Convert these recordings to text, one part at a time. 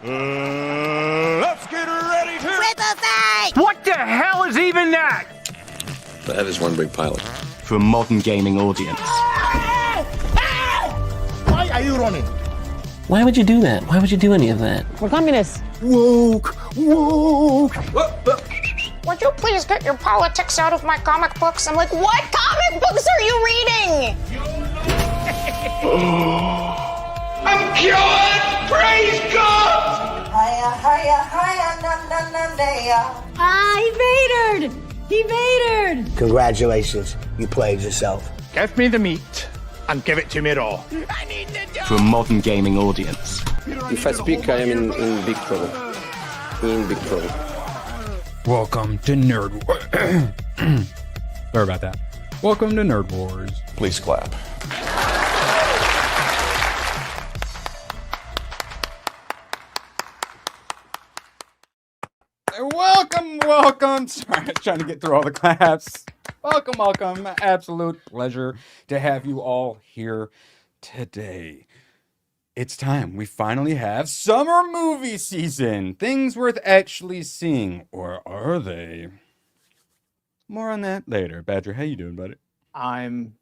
Let's get ready to Triple fight! What the hell is even that? That is one big pilot. For a modern gaming audience. Why are you running? Why would you do that? Why would you do any of that? We're communists. Woke. Would you please get your politics out of my comic books? I'm like, what comic books are you reading? I'm cured! Praise God! He evaded! Congratulations, you played yourself. Give me the meat and give it to me raw. For a modern gaming audience. If I speak, I am in big trouble. In big trouble. Welcome to Nerd Wars. Sorry about that. Welcome to Nerd Wars. Please clap. Welcome. Sorry, trying to get through all the claps. Welcome. Absolute pleasure to have you all here today. It's time. We finally have summer movie season. Things worth actually seeing. Or are they? More on that later. Badger, how you doing, buddy? I'm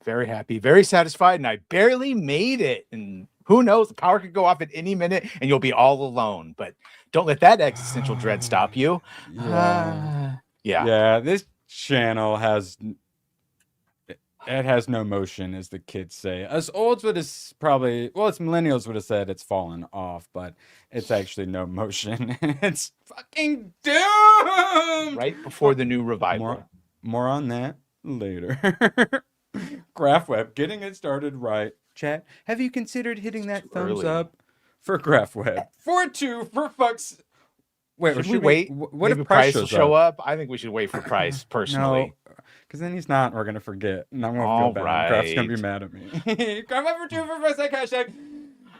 very happy, very satisfied, and I barely made it. And who knows? The power could go off at any minute and you'll be all alone. But don't let that existential dread stop you. Yeah, this channel has no motion, as the kids say. Us olds would have probably, well, it's millennials would have said it's fallen off, but it's actually no motion. It's fucking doomed! Right before the new revival. More on that later. GraphWeb, getting it started right. Chat, have you considered hitting that thumbs up for GraphWeb? For fuck's... Wait, should we wait? What Maybe if Price will show up? I think we should wait for Price, personally. No, because then he's not, we're going to forget. And I'm going to All feel bad. right. Craft's going to be mad at me. Come over to for a sec, hashtag.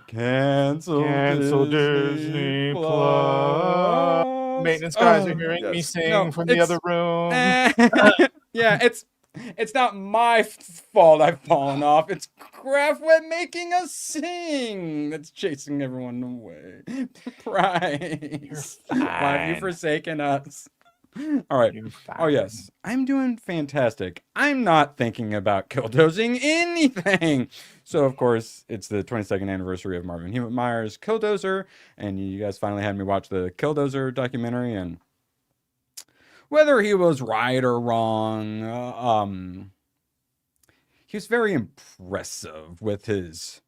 Cancel Disney Plus. Maintenance guys are hearing me sing from the other room. Yeah, it's not my fault I've fallen off. It's GraphWeb making us sing that's chasing everyone away. Price. Why have you forsaken us? All right. Oh, yes. I'm doing fantastic. I'm not thinking about killdozing anything. So, of course, it's the 22nd anniversary of Marvin Hewitt Meyer's Killdozer. And you guys finally had me watch the Killdozer documentary. And whether he was right or wrong, he was very impressive with his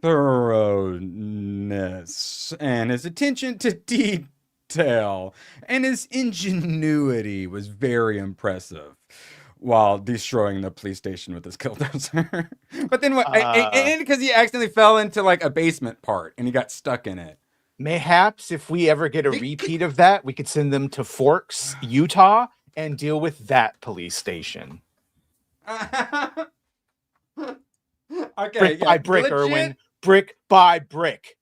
thoroughness and his attention to detail, and his ingenuity was very impressive while destroying the police station with his killdozer. But then what? And because he accidentally fell into like a basement part and he got stuck in it. Mayhaps if we ever get a repeat of that, we could send them to Forks, Utah, and deal with that police station. Okay, brick by brick, legit. Irwin. Brick by brick.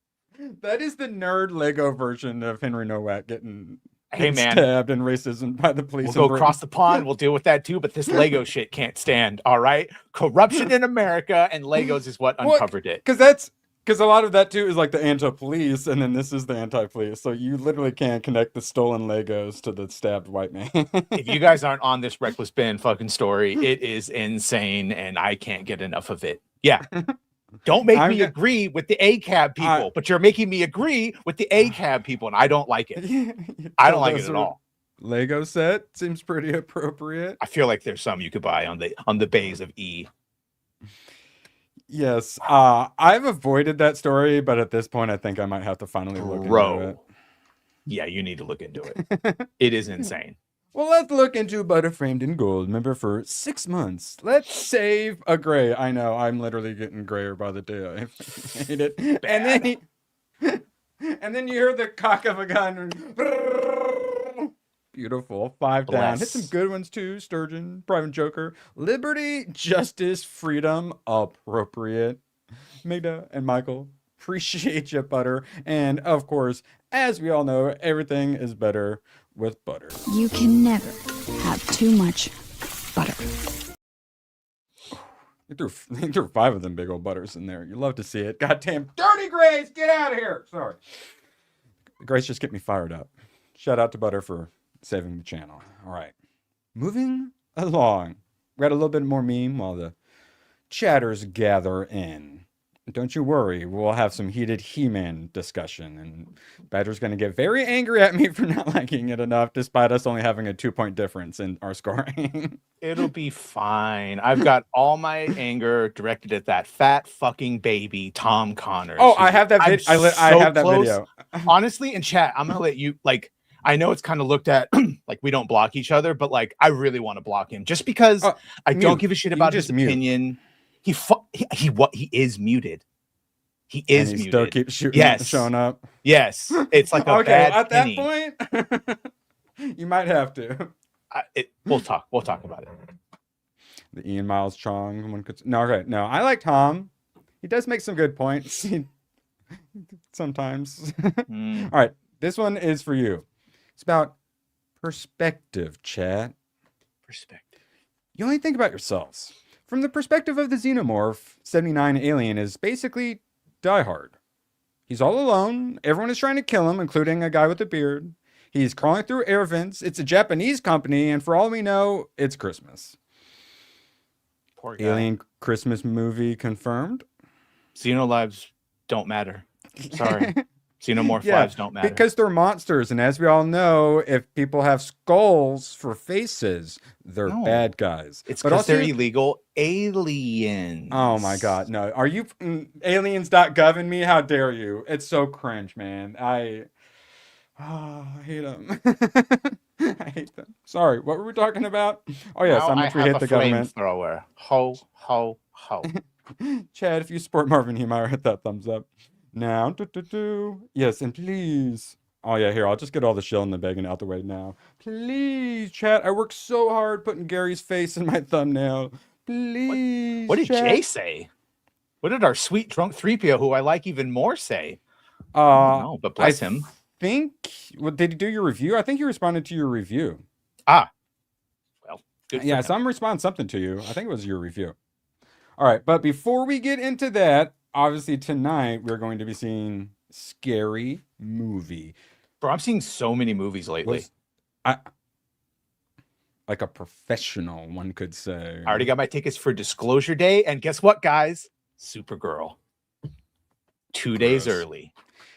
That is the nerd Lego version of Henry Nowak getting man, stabbed and racism by the police. We'll go across the pond. We'll deal with that too. But this Lego shit can't stand. All right, corruption in America and Legos is what uncovered it. Because a lot of that too is like the anti-police, and then this is the anti-police. So you literally can't connect the stolen Legos to the stabbed white man. If you guys aren't on this Reckless Ben fucking story, it is insane, and I can't get enough of it. Yeah. Don't make me agree with the ACAB people, but you're making me agree with the ACAB people, and I don't like it. I don't like it at all. Lego set seems pretty appropriate. I feel like there's some you could buy on the bays of E. Yes, I've avoided that story, but at this point, I think I might have to finally look into it. Yeah, you need to look into it. It is insane. Well, let's look into Butter Framed in Gold. Remember, for 6 months, let's save a gray. I know, I'm literally getting grayer by the day. I hate it. And then you hear the cock of a gun. Beautiful. 5 down. Hit some good ones too. Sturgeon, Private Joker, Liberty, Justice, Freedom, appropriate. Magda and Michael, appreciate you, Butter. And of course, as we all know, everything is better with butter. You can never have too much butter. You threw 5 of them big old butters in there. You love to see it. Goddamn dirty grays, get out of here. Sorry. Grace just get me fired up. Shout out to Butter for saving the channel. All right. Moving along. We got a little bit more meme while the chatters gather in. Don't you worry, we'll have some heated He-Man discussion, and Badger's going to get very angry at me for not liking it enough, despite us only having a 2-point difference in our scoring. It'll be fine. I've got all my anger directed at that fat fucking baby, Tom Connors. Oh, I have that video. I have that video. Honestly, in chat, I'm going to let you, like, I know it's kind of looked at like we don't block each other, but like, I really want to block him just because I don't give a shit about his opinion. He is muted. He is muted. Still keeps shooting, showing up. Yes, it's like a bad at penny. that point, you might have to. We'll talk about it. The Ian Miles Chong one could. No, okay, no. I like Tom. He does make some good points. Sometimes. All right, this one is for you. It's about perspective, chat. Perspective. You only think about yourselves. From the perspective of the xenomorph, 79 alien is basically Die Hard. He's all alone. Everyone is trying to kill him, including a guy with a beard. He's crawling through air vents. It's a Japanese company, and for all we know, it's Christmas. Poor guy. Alien Christmas movie confirmed. Xeno lives don't matter. Sorry. Xenomorph lives don't matter. Because they're monsters, and as we all know, if people have skulls for faces, they're bad guys. It's because they're illegal aliens. Oh my god, no. Are you aliens.gov in me? How dare you? It's so cringe, man. I hate them. I hate them. Sorry, what were we talking about? Oh yes, how much we hate the government. Flamethrower. Ho, ho, ho. Chad, if you support Marvin Heemeyer, hit that thumbs up. Now, yes, and please. Oh yeah, here, I'll just get all the shell and the bacon out the way now. Please, chat. I worked so hard putting Gary's face in my thumbnail. Please. What did Jay say? What did our sweet drunk 3PO, who I like even more, say? No, but bless him. Did he do your review? I think he responded to your review. Well, good. Yeah, so I'm responding something to you. I think it was your review. All right, but before we get into that, obviously tonight we're going to be seeing Scary Movie. Bro, I'm seeing so many movies lately. Like a professional, one could say. I already got my tickets for Disclosure Day, and guess what, guys? Supergirl. 2 days early.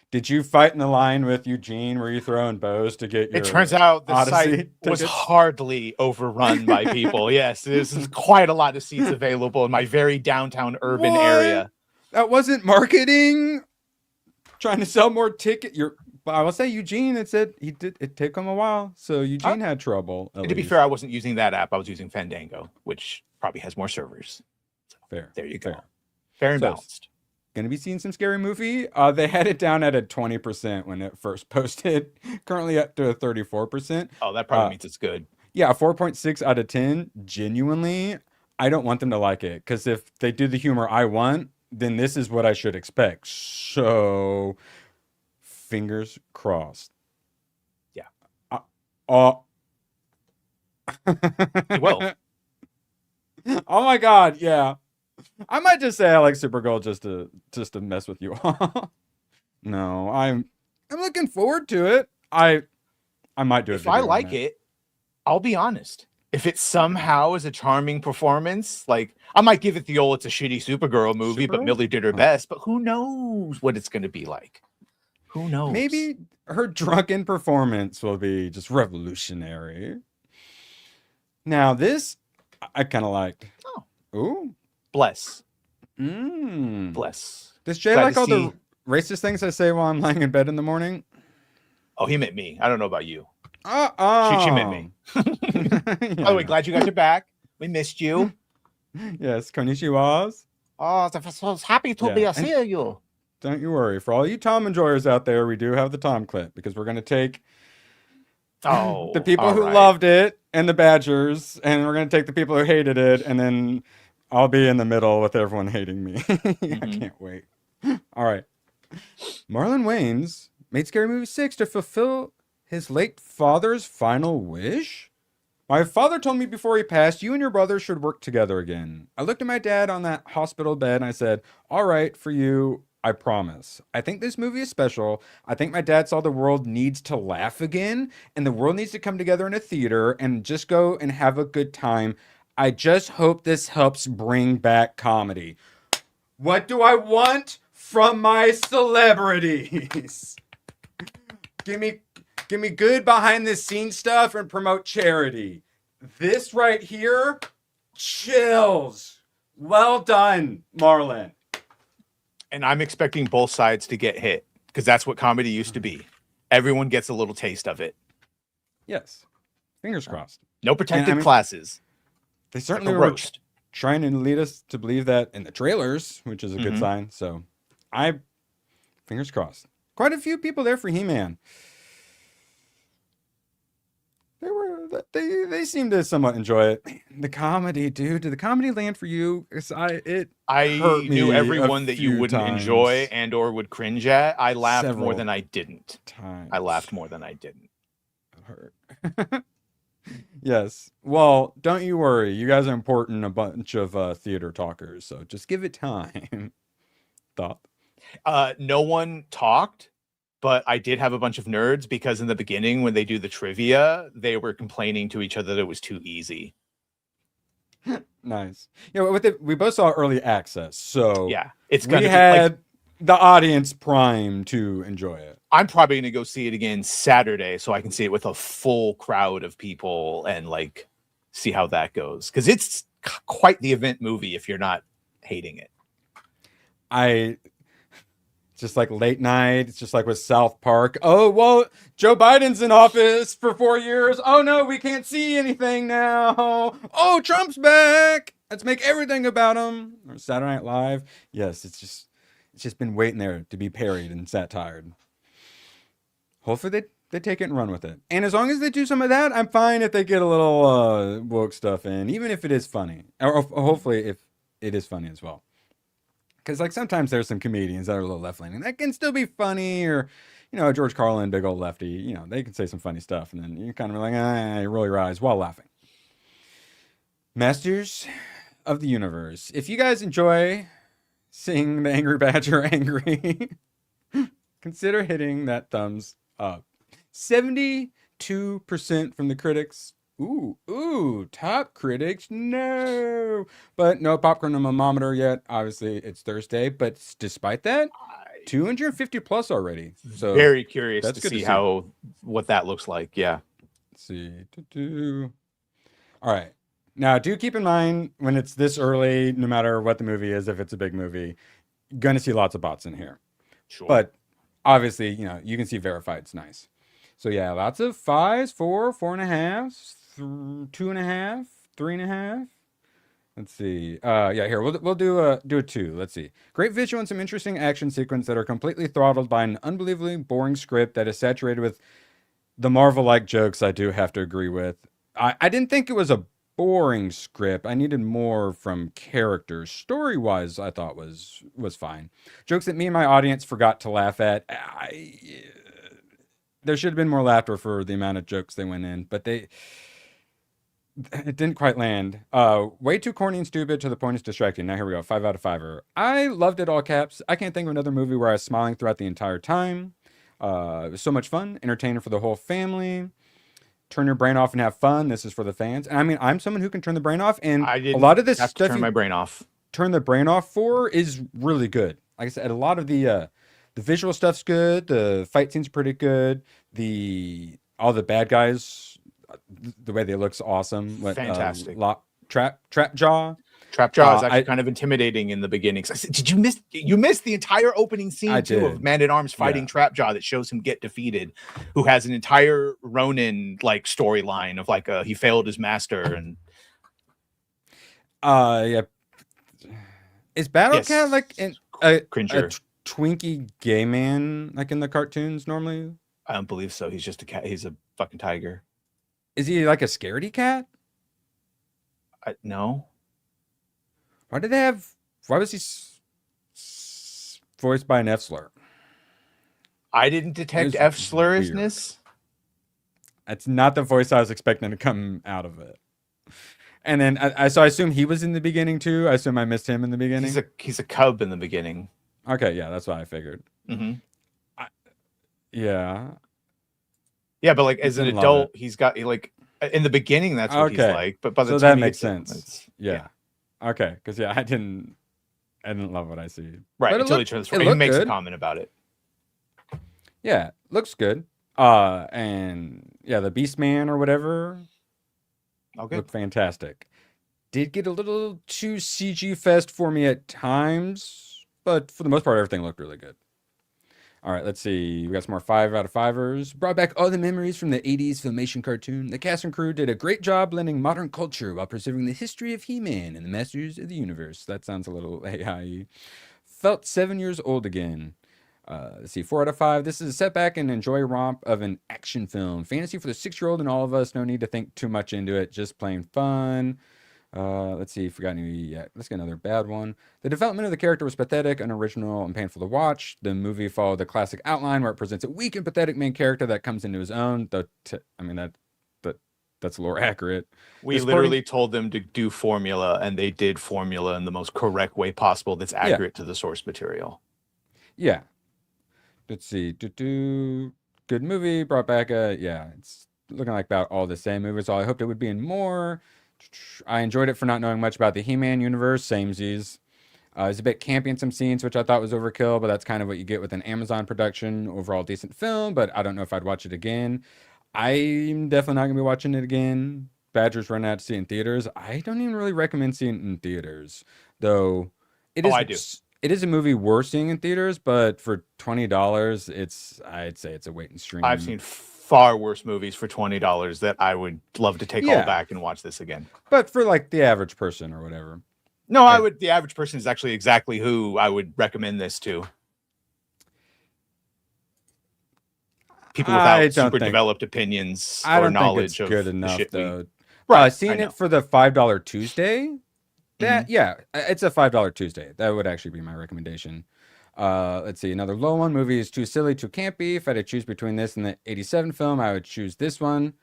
Did you fight in the line with Eugene? Were you throwing bows to get your It turns out the Odyssey site tickets? was hardly overrun by people. Yes, there's quite a lot of seats available in my very downtown urban area. That wasn't marketing. Trying to sell more tickets. I will say Eugene. It took him a while, so Eugene had trouble. To be fair, I wasn't using that app. I was using Fandango, which probably has more servers. So, fair. There you go. Fair and balanced. Gonna be seeing some Scary Movie. They had it down at a 20% when it first posted. Currently up to a 34%. Oh, that probably means it's good. Yeah, a 4.6 out of 10. Genuinely, I don't want them to like it because if they do the humor I want, then this is what I should expect. So, fingers crossed. Yeah. You will. Oh my god, yeah. I might just say I like Supergirl just to mess with you all. No, I'm looking forward to it. I might do it. If I like it, I'll be honest. If it somehow is a charming performance, like I might give it the old "it's a shitty Supergirl movie," but Millie did her best. But who knows what it's going to be like? Who knows? Maybe her drunken performance will be just revolutionary. Now this I kind of liked. Oh, ooh. Bless. Bless. Does Jay like all the racist things I say while I'm lying in bed in the morning? Oh, he meant me. I don't know about you. She meant me. By the way, glad you got your back. We missed you. Yes, konnichiwas. Oh, I'm so happy to see you. Don't you worry. For all you Tom enjoyers out there, we do have the Tom clip because we're going to take the people who loved it and the Badgers, and we're going to take the people who hated it, and then I'll be in the middle with everyone hating me. I can't wait. All right. Marlon Wayans made Scary Movie 6 to fulfill his late father's final wish? My father told me before he passed, you and your brother should work together again. I looked at my dad on that hospital bed and I said, all right, for you, I promise. I think this movie is special. I think my dad saw the world needs to laugh again, and the world needs to come together in a theater and just go and have a good time. I just hope this helps bring back comedy. What do I want from my celebrities? Give me good behind the scenes stuff and promote charity. This right here, chills. Well done, Marlon. And I'm expecting both sides to get hit because that's what comedy used to be. Everyone gets a little taste of it. Yes. Fingers crossed. No protected classes. They certainly Like a were roast. trying to lead us to believe that in the trailers, which is a good sign. So fingers crossed. Quite a few people there for He-Man. They seem to somewhat enjoy it. The comedy, dude. Did the comedy land for you? I hurt knew me everyone a that you few wouldn't times. enjoy and or would cringe at. I laughed more Several than I didn't. times. I laughed more than I didn't. It hurt. Yes. Well, don't you worry. You guys are important, a bunch of theater talkers. So just give it time. Thought. No one talked, but I did have a bunch of nerds because in the beginning, when they do the trivia, they were complaining to each other that it was too easy. Nice. Yeah, we both saw early access, so Yeah, it's we gonna had be like, the audience prime to enjoy it. I'm probably gonna go see it again Saturday so I can see it with a full crowd of people and like see how that goes because it's quite the event movie if you're not hating it. It's just like late night. It's just like with South Park. Oh, well, Joe Biden's in office for 4 years. Oh, no, we can't see anything now. Oh, Trump's back. Let's make everything about him. Or Saturday Night Live. Yes, it's just been waiting there to be parried and satired. Hopefully they take it and run with it. And as long as they do some of that, I'm fine if they get a little woke stuff in, even if it is funny. Or hopefully if it is funny as well. Because, like, sometimes there's some comedians that are a little left-leaning. That can still be funny, or, George Carlin, big old lefty. They can say some funny stuff, and then you're kind of like, you roll your eyes while laughing. Masters of the Universe. If you guys enjoy seeing the Angry Badger angry, consider hitting that thumbs up. 72% from the critics. Ooh, top critics, no. But no popcorn thermometer yet. Obviously, it's Thursday. But despite that, 250 plus already. So very curious that's to good see to what that looks like. Yeah. Let's see. All right. Now, do keep in mind when it's this early, no matter what the movie is, if it's a big movie, you're going to see lots of bots in here. Sure. But obviously, you can see verified. It's nice. So yeah, lots of 5s, 4, 4.5, 2.5, 3.5. Let's see. Yeah, here we'll do a 2. Let's see. Great visual and some interesting action sequence that are completely throttled by an unbelievably boring script that is saturated with the Marvel-like jokes. I do have to agree with. I didn't think it was a boring script. I needed more from characters. Story-wise, I thought was fine. Jokes that me and my audience forgot to laugh at. There should have been more laughter for the amount of jokes they went in, but it didn't quite land. Way too corny and stupid to the point it's distracting. Now here we go. 5 out of 5. I loved it, all caps. I can't think of another movie where I was smiling throughout the entire time. It was so much fun. Entertaining for the whole family. Turn your brain off and have fun. This is for the fans. And I mean, I'm someone who can turn the brain off, and a lot of this have to stuff turn my brain off. Turn the brain off for is really good. Like I said, a lot of the visual stuff's good. The fight scenes are pretty good. All the bad guys, the way they look's awesome. Fantastic. Trap Jaw. Trap Jaw is actually kind of intimidating in like, did you miss the entire opening scene too of Man at Arms fighting Trap Jaw that shows him get defeated, who has an entire Ronin like storyline of like he failed his master and yeah. Is Battlecat like a twinkie gay man like in the cartoons normally? I don't believe so. He's just a cat. He's a fucking tiger. Is he like a scaredy cat? No. Why was he voiced by an F slur? I didn't detect F slurrishness. That's not the voice I was expecting to come out of it. And then so I assume he was in the beginning too. I assume I missed him in the beginning. He's a cub in the beginning. Okay, yeah, that's what I figured. Mm-hmm. Yeah. Yeah, but like as an Didn't love adult, it. he's got like in the beginning that's what he's Okay. like, but by the So time that he makes gets to- sense. Yeah. Okay, because yeah, I didn't love what I see. right But until he it transforms. He looked makes a good. comment about it. Yeah, looks good. And yeah, the Beast Man or whatever Okay. looked fantastic. Did get a little too CG fest for me at times, but for the most part, everything looked really good. All right, let's see. We got some more 5 out of 5ers. Brought back all the memories from the 80s Filmation cartoon. The cast and crew did a great job blending modern culture while preserving the history of He-Man and the Masters of the Universe. That sounds a little AI. Felt 7 years old again. Let's see, 4 out of 5. This is a setback and enjoy romp of an action film. Fantasy for the 6-year-old and all of us. No need to think too much into it. Just plain fun. Let's see, forgot any yet. Let's get another bad one. The development of the character was pathetic, unoriginal, and painful to watch. The movie followed the classic outline where it presents a weak and pathetic main character that comes into his own. That's lore accurate. We literally told them to do formula, and they did formula in the most correct way possible that's accurate to the source material. Yeah. Let's see. Good movie. Brought back it's looking like about all the same movies. So I hoped it would be in more. I enjoyed it for not knowing much about the He-Man universe. Samesies. It's a bit campy in some scenes, which I thought was overkill, but that's kind of what you get with an Amazon production. Overall decent film, but I don't know if I'd watch it again. I'm definitely not going to be watching it again. Badgers run out to see it in theaters. I don't even really recommend seeing it in theaters, though. I do. It is a movie worth seeing in theaters, but for $20, I'd say it's a wait and stream. I've seen far worse movies for $20 that I would love to take all back and watch this again. But for like the average person or whatever. No, I would. The average person is actually exactly who I would recommend this to. People without super developed opinions or knowledge of good enough the shit though. Right, Seeing it for the $5 Tuesday. That it's a $5 Tuesday. That would actually be my recommendation. Let's see, another low one. Movie is too silly, too campy. If I had to choose between this and the '87 film, I would choose this one.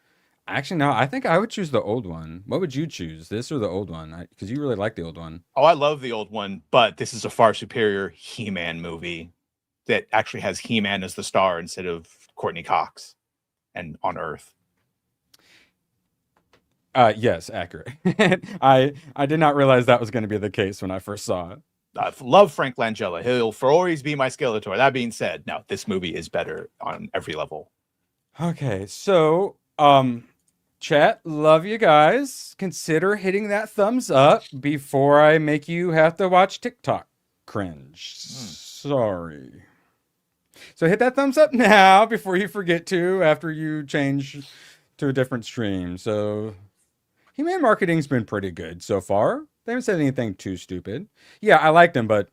Actually, no, I think I would choose the old one. What would you choose, this or the old one? Because you really like the old one. Oh, I love the old one, but this is a far superior He-Man movie that actually has He-Man as the star instead of Courtney Cox and on Earth. Yes, accurate. I did not realize that was going to be the case when I first saw it. I love Frank Langella. He'll for always be my Skeletor. That being said, no, this movie is better on every level. Okay, so chat, love you guys. Consider hitting that thumbs up before I make you have to watch TikTok cringe. Sorry. So hit that thumbs up now before you forget to after you change to a different stream. So He-Man marketing's been pretty good so far. They haven't said anything too stupid. Yeah, I liked him, but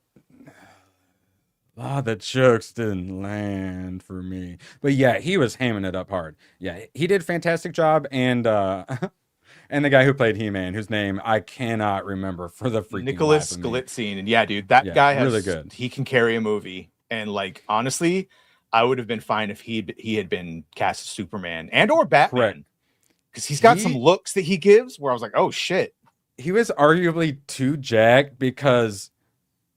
the jokes didn't land for me. But yeah, he was hamming it up hard. Yeah, he did a fantastic job, and and the guy who played He-Man, whose name I cannot remember for the freaking Nicholas life of me. Skalitzine. And yeah, dude, that guy has really good. He can carry a movie. And like honestly, I would have been fine if he had been cast as Superman and or Batman. Because he's got some looks that he gives where I was like, oh shit. He was arguably too jacked because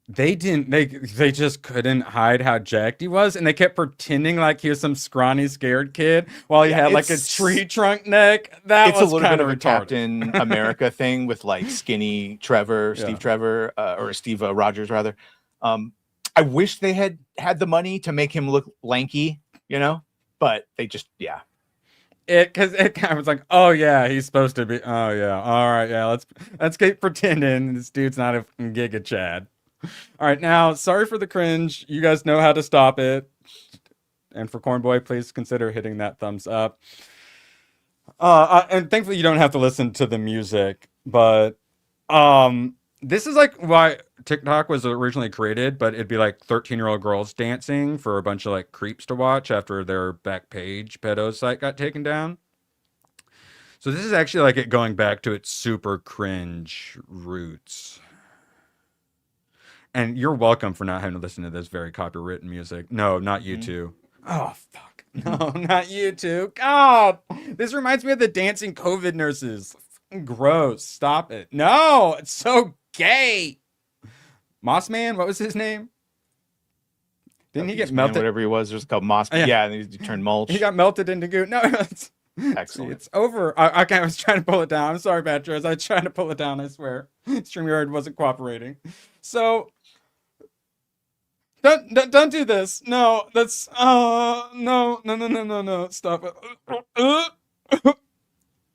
they just couldn't hide how jacked he was, and they kept pretending like he was some scrawny scared kid while he had like a tree trunk neck. That was a little kind bit of of a retarded. Captain America thing with like skinny Trevor, Steve Trevor, or Steve Rogers rather. I wish they had the money to make him look lanky, but they just Because it kind of was like, oh yeah, he's supposed to be. Oh yeah, all right, yeah. Let's keep pretending this dude's not a Giga Chad. All right, now sorry for the cringe. You guys know how to stop it. And for Cornboy, please consider hitting that thumbs up. And thankfully, you don't have to listen to the music. But this is like why TikTok was originally created, but it'd be like 13-year-old girls dancing for a bunch of like creeps to watch after their Backpage pedo site got taken down. So this is actually like it going back to its super cringe roots. And you're welcome for not having to listen to this very copywritten music. No, not you two. Oh, fuck. No, not you two. God, this reminds me of the dancing COVID nurses. Gross. Stop it. No, it's so gay. Mossman, what was his name? Didn't he Beast get Man, melted? whatever he was, there's a couple moss. Yeah. Yeah, and he turned mulch. He got melted into goo. No, it's, Excellent. it's over. Okay, I was trying to pull it down. I'm sorry, Badger. I was trying to pull it down, I swear. StreamYard wasn't cooperating. So, don't do this. No, that's, no. Stop it.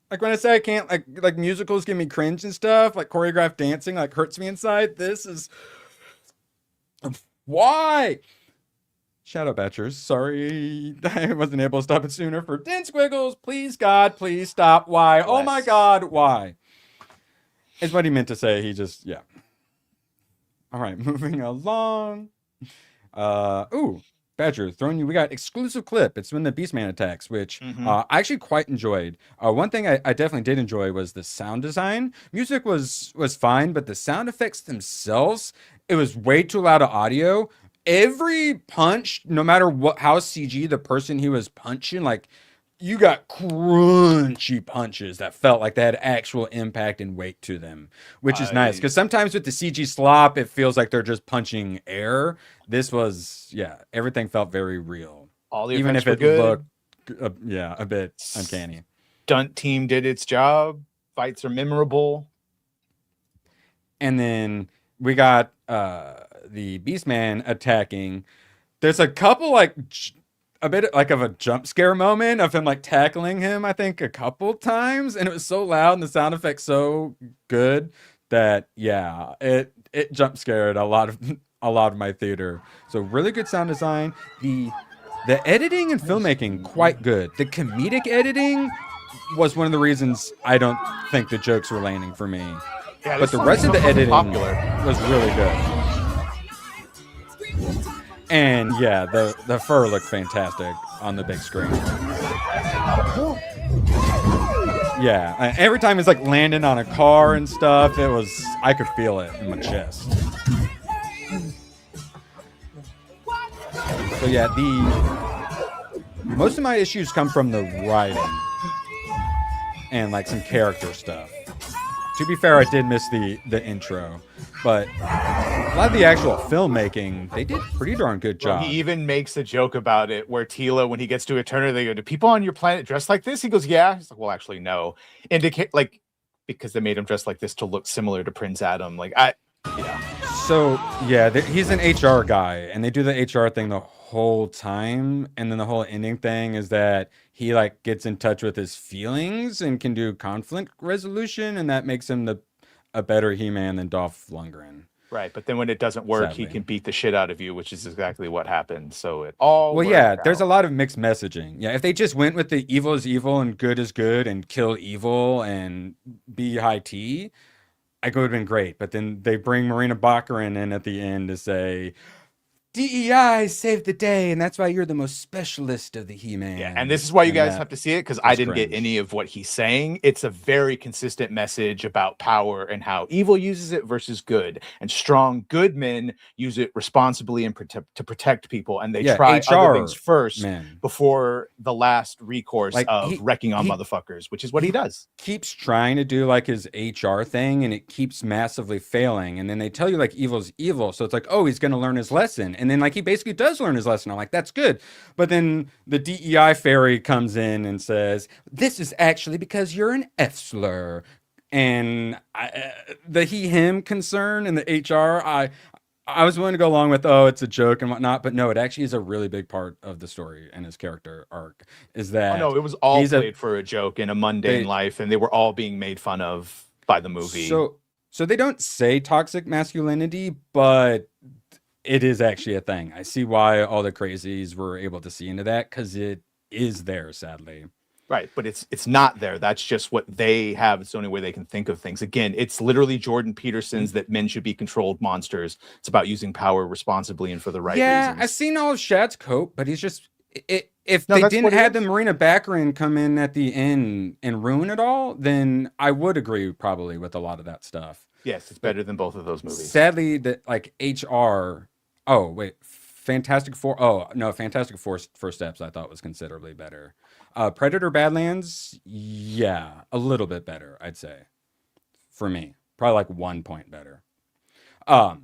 Like when I say I can't, like musicals give me cringe and stuff, like choreographed dancing, like hurts me inside. This is why. Shout out, Batchers. Sorry I wasn't able to stop it sooner for Den Squiggles. Please, God, please stop. Why? Oh my God, why? Is what he meant to say. He just, yeah. All right, moving along. Ooh. Badger, throwing you. We got exclusive clip. It's when the Beastman attacks, which I actually quite enjoyed. One thing I definitely did enjoy was the sound design. Music was fine, but the sound effects themselves, it was way too loud of audio. Every punch, no matter how CG the person he was punching, like you got crunchy punches that felt like they had actual impact and weight to them, which is nice. Because sometimes with the CG slop, it feels like they're just punching air. This was, yeah, everything felt very real. All the even effects if it were good. looked, a bit uncanny. Stunt team did its job. Fights are memorable. And then we got the Beastman attacking. There's a couple a bit like of a jump scare moment of him like tackling him, I think a couple times, and it was so loud and the sound effects so good that yeah, it jump scared a lot of my theater. So really good sound design. The editing and filmmaking quite good. The comedic editing was one of the reasons I don't think the jokes were landing for me. Yeah, but the rest of the editing was really good. And yeah, the fur looked fantastic on the big screen. Yeah, every time it's like landing on a car and stuff, I could feel it in my chest. So yeah, most of my issues come from the writing and like some character stuff. To be fair, I did miss the intro, but a lot of the actual filmmaking, they did a pretty darn good job. He even makes a joke about it where Tila, when he gets to Eterna, they go, "Do people on your planet dress like this?" He goes, "Yeah." He's like, "Well, actually, no." Indicate because they made him dress like this to look similar to Prince Adam. So yeah, he's an HR guy, and they do the HR thing the whole time, and then the whole ending thing is that he like gets in touch with his feelings and can do conflict resolution, and that makes him a better He-Man than Dolph Lundgren. Right, but then when it doesn't work, Sadly. he can beat the shit out of you, which is exactly what happened. So it all well, yeah, out. There's a lot of mixed messaging. Yeah, if they just went with the evil is evil and good is good and kill evil and be high tea, I could have been great. But then they bring Marina Baccarin in at the end to say, DEI saved the day, and that's why you're the most specialist of the He-Man. Yeah, and this is why you guys have to see it, because I didn't get any of what he's saying. It's a very consistent message about power and how evil uses it versus good. And strong, good men use it responsibly and to protect people. And they try other things first before the last recourse of wrecking on motherfuckers, which is what he does. Keeps trying to do like his HR thing, and it keeps massively failing. And then they tell you like evil's evil. So it's like, oh, he's going to learn his lesson. And then like he basically does learn his lesson. I'm like, that's good. But then the DEI fairy comes in and says, this is actually because you're an F slur. And the he-him concern and the HR, I was willing to go along with, oh, it's a joke and whatnot. But no, it actually is a really big part of the story and his character arc is that. Oh, no, it was all played for a joke in a mundane life. And they were all being made fun of by the movie. So they don't say toxic masculinity, but it is actually a thing. I see why all the crazies were able to see into that, because it is there, sadly. Right, but it's not there. That's just what they have. It's the only way they can think of things. Again, it's literally Jordan Peterson's that men should be controlled monsters. It's about using power responsibly and for the right reasons. I've seen all of Shad's cope, but he's just... If they didn't have the Marina Baccarin come in at the end and ruin it all, then I would agree probably with a lot of that stuff. Yes, it's better than both of those movies. Sadly, that like HR... Oh, wait. Fantastic Four. Oh, no. Fantastic Four's First Steps I thought was considerably better. Predator Badlands. Yeah. A little bit better, I'd say. For me. Probably like 1 point better. But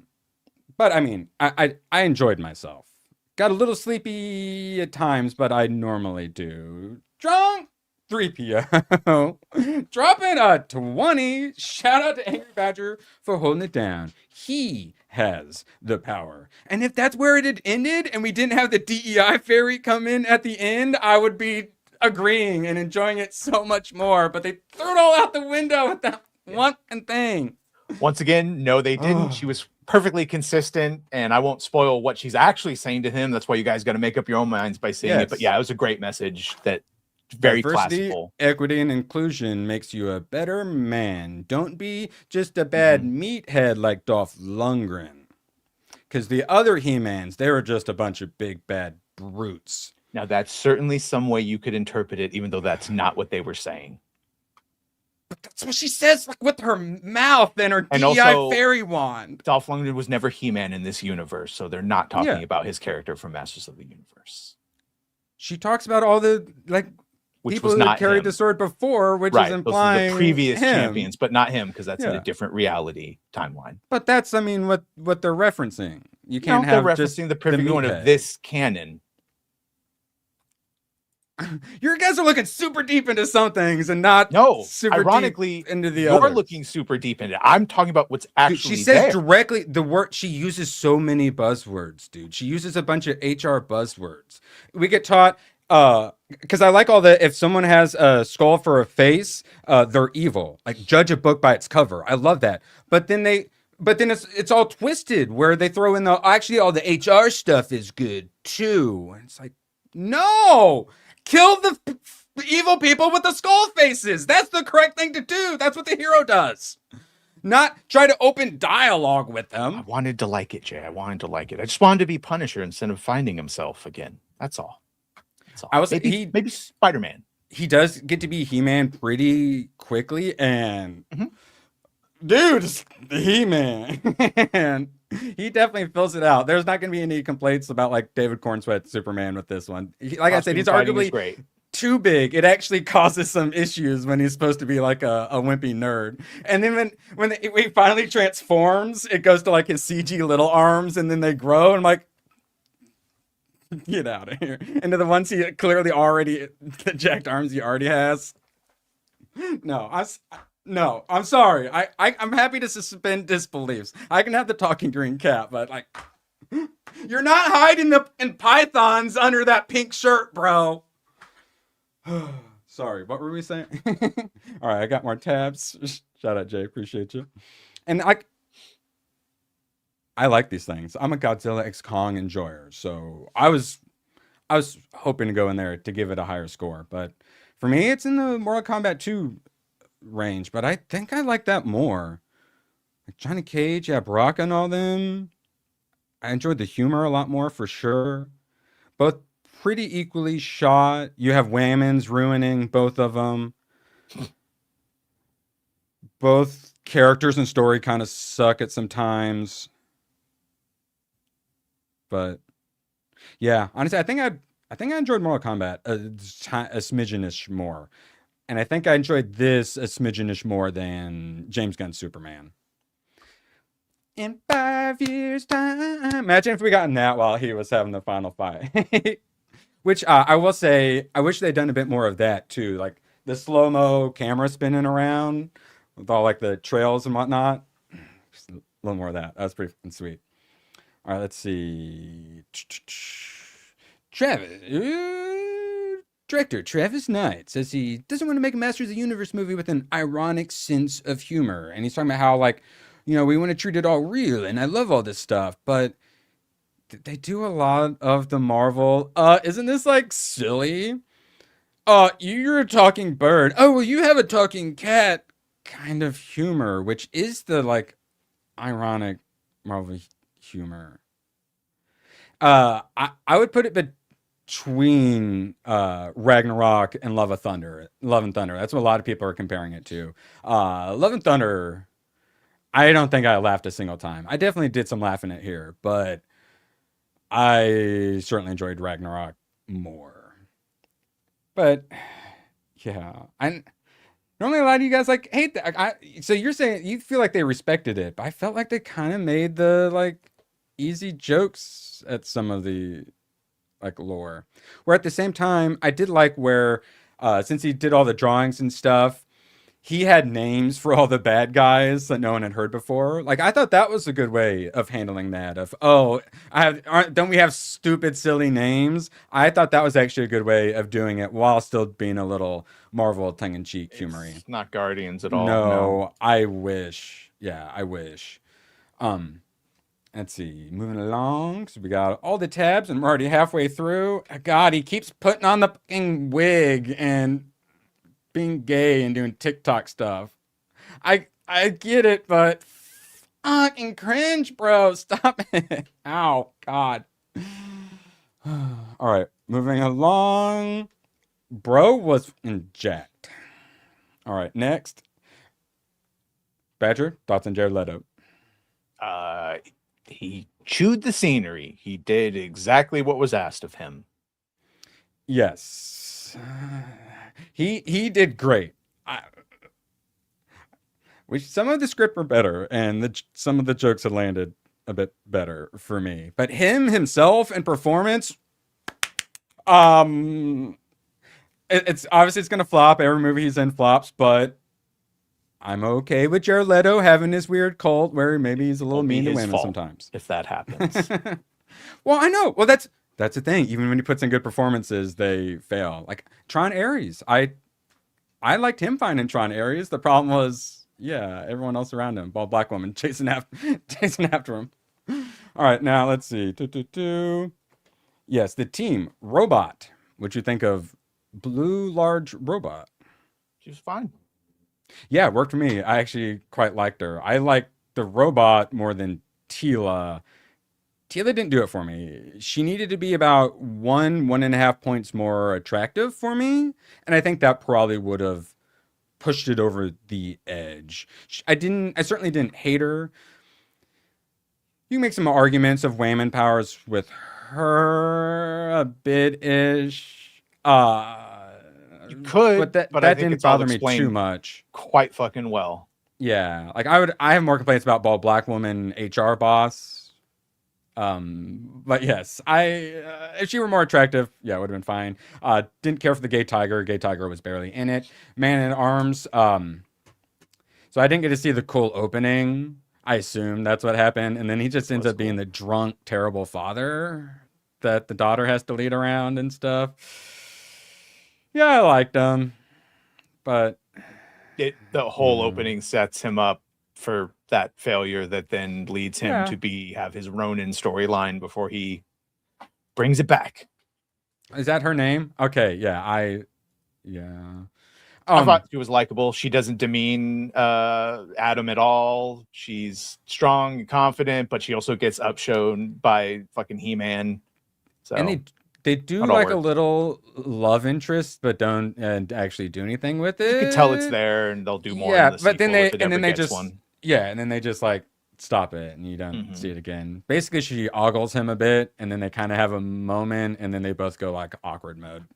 I mean, I enjoyed myself. got a little sleepy at times, but I normally do. Drunk 3PO. Dropping a 20. Shout out to Angry Badger for holding it down. He has the power. And if that's where it had ended and we didn't have the DEI fairy come in at the end, I would be agreeing and enjoying it so much more. But they threw it all out the window with that one thing. Once again, no, they didn't. She was perfectly consistent, and I won't spoil what she's actually saying to him. That's why you guys got to make up your own minds by seeing it. But yeah, it was a great message that very diversity, classical. Equity, and inclusion makes you a better man. Don't be just a bad meathead like Dolph Lundgren. Because the other He-Mans, they were just a bunch of big bad brutes. Now, that's certainly some way you could interpret it, even though that's not what they were saying. But that's what she says, like with her mouth and her And DEI also, fairy wand. Dolph Lundgren was never He-Man in this universe, so they're not talking about his character from Masters of the Universe. She talks about all the Which people was who not carried him. the sword before, which Right, is those are implying the previous him. champions, but not him, because that's in Yeah. a different reality timeline. But that's, I mean, what they're referencing. You can't They're have just referencing the perfect one meathead. of this canon. You guys are looking super deep into some things and not super ironically, deep into the you're other. looking super deep into it. I'm talking about what's actually She says there. directly the word. She uses so many buzzwords, dude. She uses a bunch of HR buzzwords. We get taught because I like all the, if someone has a skull for a face, they're evil. Like, judge a book by its cover. I love that. But then it's all twisted where they throw in actually all the HR stuff is good too. And it's like, no, kill the evil people with the skull faces. That's the correct thing to do. That's what the hero does. Not try to open dialogue with them. I wanted to like it, Jay. I wanted to like it. I just wanted to be Punisher instead of finding himself again. That's all. That's all. I was maybe Spider-Man. He does get to be He-Man pretty quickly, and dude, He-Man. And he definitely fills it out. There's not going to be any complaints about like David Cornsweat Superman with this one. Like I said, he's arguably great. Too big. It actually causes some issues when he's supposed to be like a wimpy nerd. And then when he finally transforms, it goes to like his CG little arms, and then they grow. And I'm like, get out of here. And to the ones he clearly already, the jacked arms he already has. No, I'm sorry. I'm happy to suspend disbeliefs. I can have the talking green cat, but like, you're not hiding in pythons under that pink shirt, bro. Sorry, what were we saying? All right, I got more tabs. Shout out, Jay. Appreciate you. And I like these things. I'm a Godzilla x Kong enjoyer, so I was hoping to go in there to give it a higher score, but for me, it's in the Mortal Kombat 2 range. But I think I like that more. Like Johnny Cage, yeah, Baraka and all them. I enjoyed the humor a lot more for sure. Both pretty equally shot. You have Whammons ruining both of them. Both characters and story kind of suck at some times. But yeah, honestly, I think I enjoyed Mortal Kombat a smidgen-ish more. And I think I enjoyed this a smidgen-ish more than James Gunn's Superman. In 5 years' time. Imagine if we gotten that while he was having the final fight. Which I will say, I wish they'd done a bit more of that too. Like the slow-mo camera spinning around with all like the trails and whatnot. Just a little more of that. That was pretty sweet. All right, let's see. Director Travis Knight says he doesn't want to make a Masters of the Universe movie with an ironic sense of humor. And he's talking about how, like, you know, we want to treat it all real, and I love all this stuff, but they do a lot of the Marvel. Isn't this like silly? You're a talking bird. Oh, well, you have a talking cat kind of humor, which is the like ironic Marvel humor. I would put it between Ragnarok and Love and Thunder. That's what a lot of people are comparing it to. Love and Thunder, I don't think I laughed a single time. I definitely did some laughing at here, but I certainly enjoyed Ragnarok more. But yeah, normally a lot of you guys like hate that. So you're saying you feel like they respected it, but I felt like they kind of made the like easy jokes at some of the like lore. Where at the same time, I did like where since he did all the drawings and stuff, he had names for all the bad guys that no one had heard before. Like I thought that was a good way of handling that. Don't we have stupid, silly names? I thought that was actually a good way of doing it while still being a little Marvel tongue-in-cheek humory. It's not Guardians at all. No, I wish. Yeah, I wish. Let's see. Moving along. So we got all the tabs and we're already halfway through. God, he keeps putting on the fucking wig and being gay and doing TikTok stuff. I get it, but fucking cringe, bro. Stop it. Ow, God. All right, moving along. Bro was jacked. All right, next. Badger, thoughts on Jared Leto? He chewed the scenery. He did exactly what was asked of him. Yes. He did great. Some of the script were better, and some of the jokes had landed a bit better for me. But himself and performance, it's obviously it's gonna flop. Every movie he's in flops, but I'm okay with Jared Leto having his weird cult where maybe he's a little mean to women sometimes. If that happens. Well, I know. Well, that's the thing. Even when he puts in good performances, they fail. Like Tron Ares. I liked him fine in Tron Ares. The problem was, everyone else around him. Bald black woman chasing after him. All right, now let's see. Yes, the team. Robot. What'd you think of Blue Large Robot? She was fine. Yeah, it worked for me. I actually quite liked her. I liked the robot more than Tila. Tila didn't do it for me. She needed to be about 1.5 points more attractive for me. And I think that probably would have pushed it over the edge. I certainly didn't hate her. You can make some arguments of Wayman powers with her a bit-ish. You could, but that didn't bother me too much. Quite fucking well. Yeah, like I have more complaints about Bald Black Woman HR boss. But yes, if she were more attractive, it would have been fine. Didn't care for the gay tiger. Gay tiger was barely in it. Man in Arms. So I didn't get to see the cool opening. I assume that's what happened, and then he just ends up being the drunk, terrible father that the daughter has to lead around and stuff. Yeah, I liked him, but the whole opening sets him up for that failure that then leads him to have his Ronin storyline before he brings it back. Is that her name? Okay, I thought she was likable. She doesn't demean Adam at all. She's strong and confident, but she also gets upshown by fucking He-Man. So and they do like a little love interest, but don't actually do anything with it. You can tell it's there, and they'll do more. Yeah, but then they just like stop it, and you don't see it again. Basically, she ogles him a bit, and then they kind of have a moment, and then they both go like awkward mode.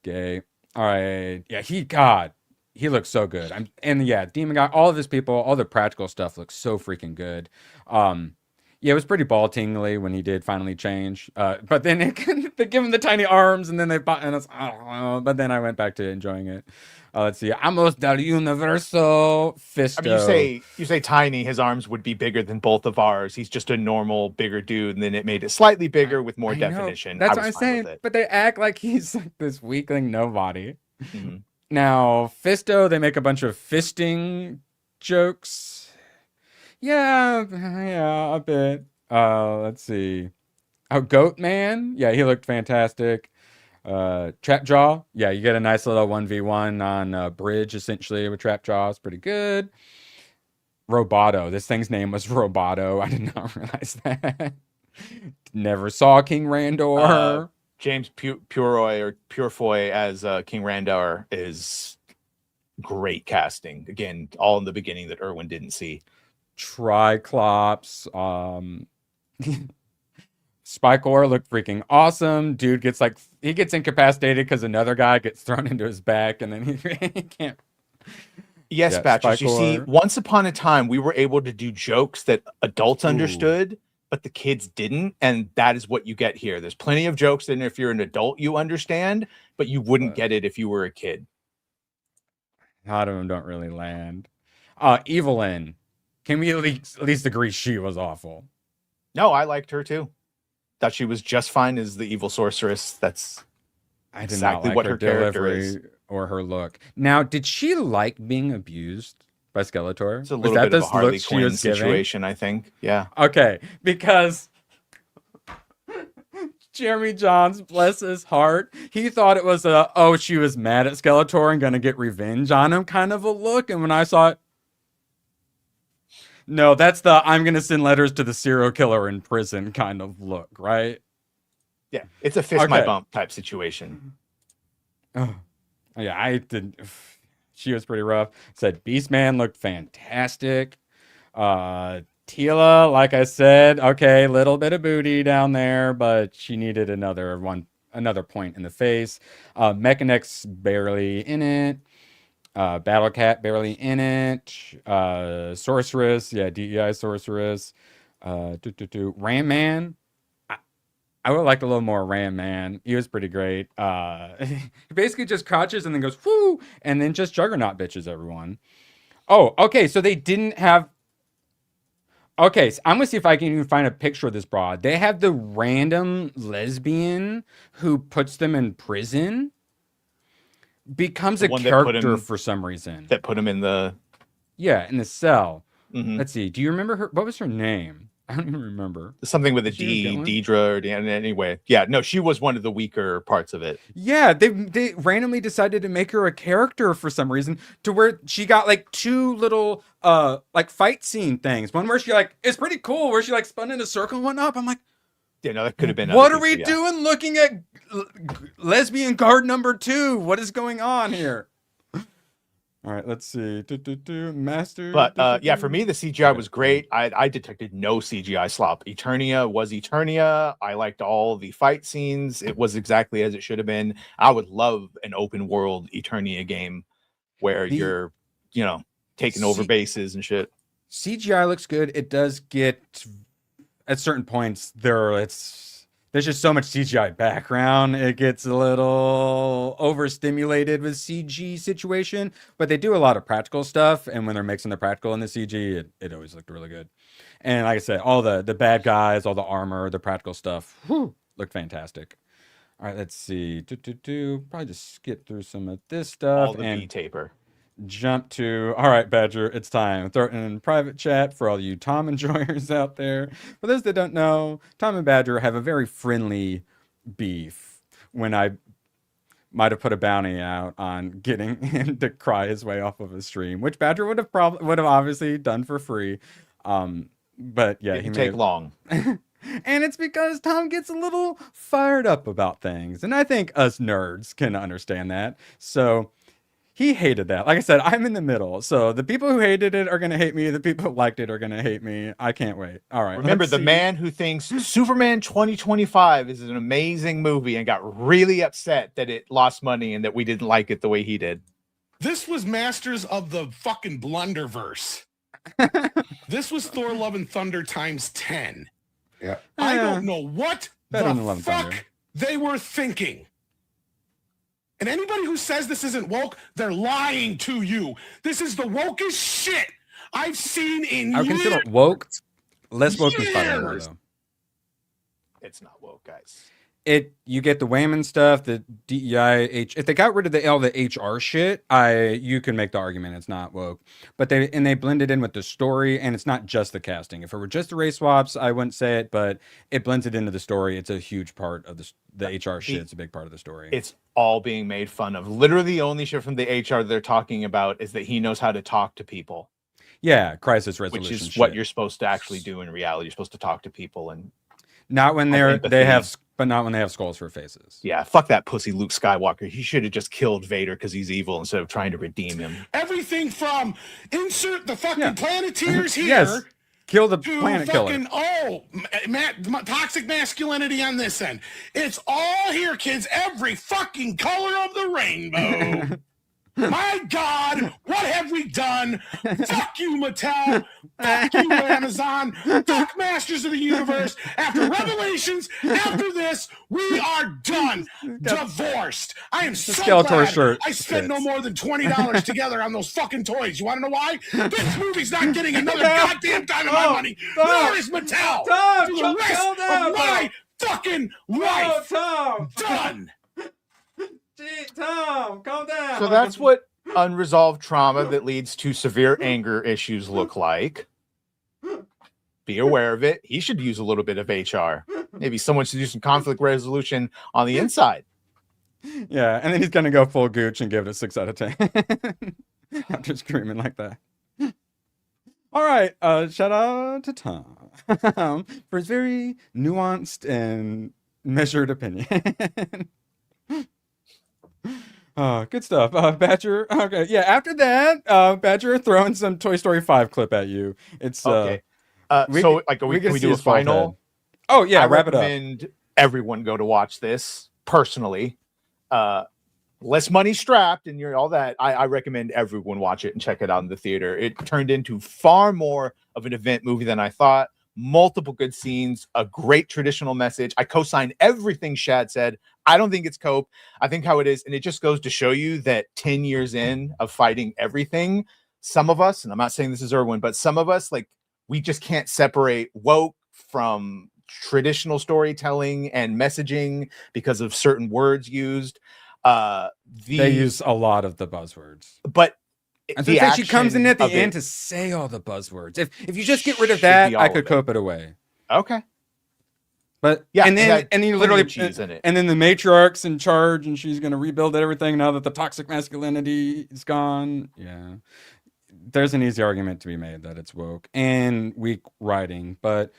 Gay. All right. Yeah, he looks so good. Demon Guy, all of his people, all the practical stuff looks so freaking good. It was pretty ball tingly when he did finally change. But then they give him the tiny arms, and then but then I went back to enjoying it. Let's see. Amos del Universo Fisto. I mean, you say tiny. His arms would be bigger than both of ours. He's just a normal, bigger dude, and then it made it slightly bigger with more definition. That's what I'm saying. But they act like he's like this weakling nobody. Mm-hmm. Now, Fisto, they make a bunch of fisting jokes. Yeah, a bit. Let's see. Oh, Goat Man. Yeah, he looked fantastic. Trapjaw. Yeah, you get a nice little 1v1 on a bridge, essentially, with Trapjaw. It's pretty good. Roboto. This thing's name was Roboto. I did not realize that. Never saw King Randor. James Puroy or Purefoy as King Randor is great casting. Again, all in the beginning that Irwin didn't see. Triclops. Spikor looked freaking awesome. Dude gets incapacitated because another guy gets thrown into his back, and then he can't. Yes, yeah, Patches. You see, once upon a time, we were able to do jokes that adults understood, but the kids didn't, and that is what you get here. There's plenty of jokes that if you're an adult you understand, but you wouldn't get it if you were a kid. A lot of them don't really land. Evelyn, can we at least agree she was awful? No, I liked her too. Thought she was just fine as the evil sorceress. That's exactly what her character is, or her look. Now, did she like being abused by Skeletor? It's a little bit of a Harley Quinn situation, I think. Yeah. Okay, because Jeremy Johns, bless his heart, he thought it was she was mad at Skeletor and gonna get revenge on him kind of a look. And when I saw it, no, that's the I'm gonna send letters to the serial killer in prison kind of look, right? Yeah, it's a fist my bump type situation. Oh, yeah, I did. She was pretty rough. Said Beastman looked fantastic. Tila, like I said, okay, little bit of booty down there, but she needed another point in the face. Mechanix barely in it. Battle Cat barely in it. Sorceress, yeah, DEI Sorceress. Ram Man. I would have liked a little more Ram Man. He was pretty great. He basically just crouches and then goes, whoo, and then just Juggernaut bitches everyone. Oh, okay, so they didn't have... Okay, so I'm going to see if I can even find a picture of this broad. They have the random lesbian who puts them in prison. Becomes a character for some reason. That put him in the... Yeah, in the cell. Mm-hmm. Let's see. Do you remember her? What was her name? I don't even remember. Something with a D, Deidre, or anyway. Yeah, no, she was one of the weaker parts of it. Yeah, they randomly decided to make her a character for some reason, to where she got like two little like fight scene things. One where she like, it's pretty cool, where she like spun in a circle and went up. I'm like, yeah, no, that could have been. What are we doing looking at lesbian guard number 2? What is going on here? All right, let's see. Master. But yeah, for me, the CGI was great. I detected no CGI slop. Eternia was Eternia. I liked all the fight scenes. It was exactly as it should have been. I would love an open world Eternia game where you're, taking over bases and shit. CGI looks good. It does get, at certain points, there's just so much CGI background. It gets a little overstimulated with CG situation, but they do a lot of practical stuff. And when they're mixing the practical and the CG, it always looked really good. And like I said, all the bad guys, all the armor, the practical stuff, looked fantastic. All right, let's see. Probably just skip through some of this stuff. All the V-taper. Jump to, all right, Badger, it's time. Throw it in private chat for all you Tom enjoyers out there. For those that don't know, Tom and Badger have a very friendly beef. When I might have put a bounty out on getting him to cry his way off of a stream, which Badger would have obviously done for free. But yeah, he take long. And it's because Tom gets a little fired up about things, and I think us nerds can understand that. So he hated that. Like I said, I'm in the middle. So the people who hated it are going to hate me. The people who liked it are going to hate me. I can't wait. All right. Remember, the man who thinks Superman 2025 is an amazing movie and got really upset that it lost money and that we didn't like it the way he did. This was Masters of the fucking Blunderverse. This was Thor Love and Thunder times 10. Yeah. I don't know what the fuck they were thinking. And anybody who says this isn't woke, they're lying to you. This is the wokest shit I've seen in years. I would consider it woke. Less woke than Spider-Man, though. It's not woke, guys. You get the Wayman stuff, the DEI, if they got rid of all the HR shit, you can make the argument it's not woke. But they blend it in with the story, and it's not just the casting. If it were just the race swaps, I wouldn't say it, but it blends it into the story. It's a huge part of the HR shit. It's a big part of the story. It's all being made fun of. Literally, the only shit from the HR they're talking about is that he knows how to talk to people. Yeah, crisis resolution, which is what you're supposed to actually do in reality. You're supposed to talk to people, and not when not when they have skulls for faces. Yeah, fuck that pussy Luke Skywalker. He should have just killed Vader because he's evil instead of trying to redeem him. Everything from insert the fucking Planeteers here. Yes. Kill the planet killer. Toxic masculinity on this end. It's all here, kids. Every fucking color of the rainbow. My God, what have we done? Fuck you, Mattel. Fuck you, Amazon. Fuck Masters of the Universe. After Revelations, after this, we are done. Divorced. I am so Skeletor glad shirt I spent no fits. more than $20 together on those fucking toys. You want to know why? This movie's not getting another goddamn dime of my money. Nor is Mattel. Tom, For the rest calm down, of my fucking life. Tom. Done. Gee, Tom, calm down. So that's what unresolved trauma that leads to severe anger issues look like. Be aware of it. He should use a little bit of HR. Maybe someone should do some conflict resolution on the inside. Yeah, and then he's gonna go full gooch and give it a 6 out of 10 after screaming like that. All right, shout out to Tom for his very nuanced and measured opinion. Oh, good stuff. Badger. Okay, yeah. After that, Badger throwing some Toy Story 5 clip at you. It's okay. Can we do a final? Oh yeah, I wrap it up. recommend everyone go to watch this personally. Less money strapped and you're all that. I recommend everyone watch it and check it out in the theater. It turned into far more of an event movie than I thought. Multiple good scenes, a great traditional message. I co-sign everything Shad said. I don't think it's cope. I think how it is, and it just goes to show you that 10 years in of fighting everything, some of us, and I'm not saying this is Erwin, but some of us, like, we just can't separate woke from traditional storytelling and messaging because of certain words used. They use a lot of the buzzwords, but she comes in at the end to say all the buzzwords. If you just get rid of that, I could cope it away. Okay. But yeah, and then you literally and then the matriarch's in charge and she's gonna rebuild everything now that the toxic masculinity is gone. Yeah. There's an easy argument to be made that it's woke and weak writing, but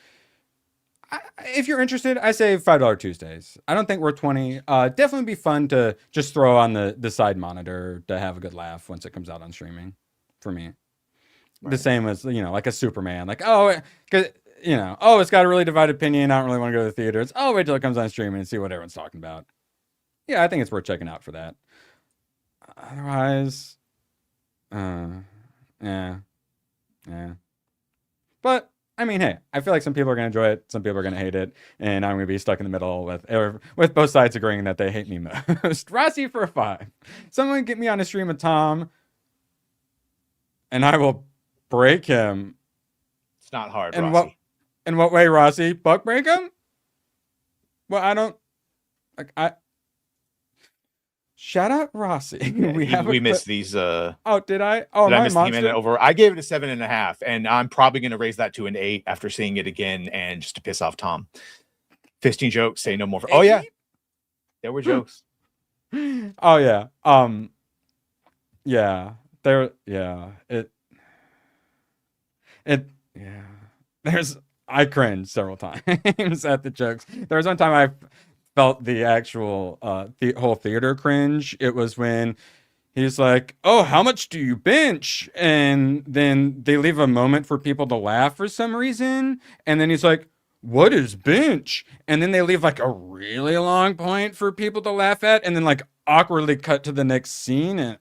if you're interested, I say $5 Tuesdays. I don't think we're 20. Definitely be fun to just throw on the side monitor to have a good laugh once it comes out on streaming. For me, right. The same as like a Superman. Like it's got a really divided opinion. I don't really want to go to the theaters. Oh, wait till it comes on streaming and see what everyone's talking about. Yeah, I think it's worth checking out for that. Otherwise, yeah. But. I mean, hey, I feel like some people are going to enjoy it. Some people are going to hate it. And I'm going to be stuck in the middle with both sides agreeing that they hate me most. Rossi for a 5. Someone get me on a stream of Tom and I will break him. It's not hard, Rossi. In what way, Rossi? Buck break him? Well, I don't... Shout out Rossi. We missed these. Oh, did I? Oh, did my I miss monster. Over. I gave it a 7.5, and I'm probably going to raise that to an 8 after seeing it again, and just to piss off Tom. 15 jokes. Say no more. Oh yeah, there were jokes. Oh yeah. Yeah. There. Yeah. It. Yeah. I cringed several times at the jokes. There was one time I felt the actual whole theater cringe. It was when he's like, oh, how much do you bench? And then they leave a moment for people to laugh for some reason. And then he's like, what is bench? And then they leave like a really long point for people to laugh at and then like awkwardly cut to the next scene. And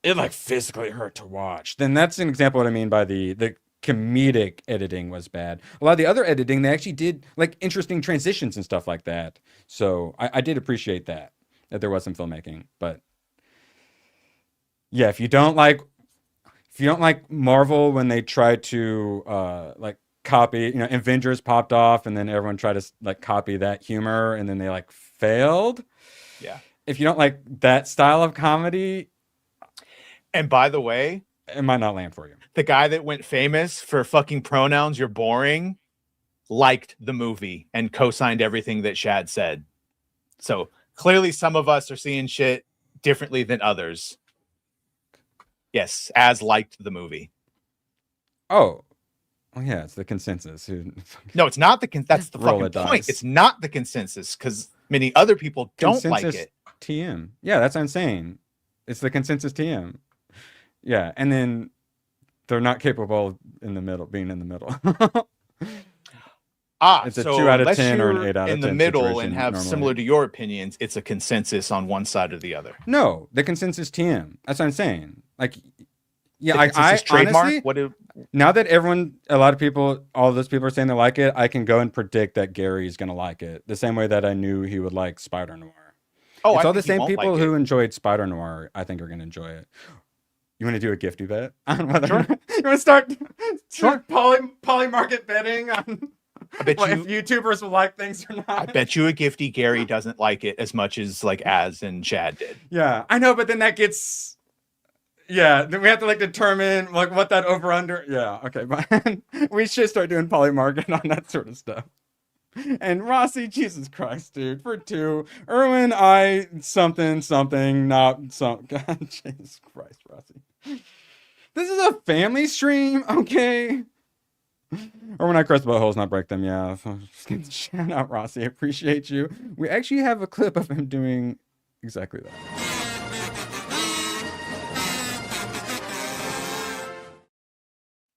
it like physically hurt to watch. Then that's an example of what I mean by the comedic editing was bad. A lot of the other editing, they actually did like interesting transitions and stuff like that. So I did appreciate that there was some filmmaking. But yeah, if you don't like Marvel when they try to like copy, Avengers popped off and then everyone tried to like copy that humor and then they like failed. Yeah. If you don't like that style of comedy, and by the way, it might not land for you. The guy that went famous for fucking pronouns, you're boring, liked the movie and co-signed everything that Shad said. So clearly some of us are seeing shit differently than others. Yes, as liked the movie. Oh, well, yeah, it's the consensus. No, it's not that's the fucking point. It's not the consensus because many other people don't like it. TM. Yeah, that's what I'm saying. It's the consensus TM. Yeah, and then they're not capable being in the middle. It's a so 2 out of unless 10 or an you're 8 out of 10 in the middle and situation have normally. similar to your opinions, it's a consensus on one side or the other. No, the consensus TM. That's what I'm saying. Like, yeah, The consensus trademark. honestly, What do, now that a lot of people, all those people are saying they like it, I can go and predict that Gary's gonna like it. The same way that I knew he would like Spider Noir. oh, It's I all the think he same won't people like who it. enjoyed Spider Noir, I think are gonna enjoy it. You want to do a gifty bet on whether Sure. you want to start Sure. poly market betting on I bet if YouTubers will like things or not? I bet you a gifty Gary doesn't like it as much as like Az and Chad did. Yeah, I know, but then that gets. Yeah, then we have to like determine like what that over under. Yeah, okay, but we should start doing poly market on that sort of stuff. And Rossi, Jesus Christ, dude, for 2. Erwin, something, not some. God, Jesus Christ, Rossi. This is a family stream, okay? Or when I crust buttholes, not break them, yeah. Shout out, Rossi, I appreciate you. We actually have a clip of him doing exactly that.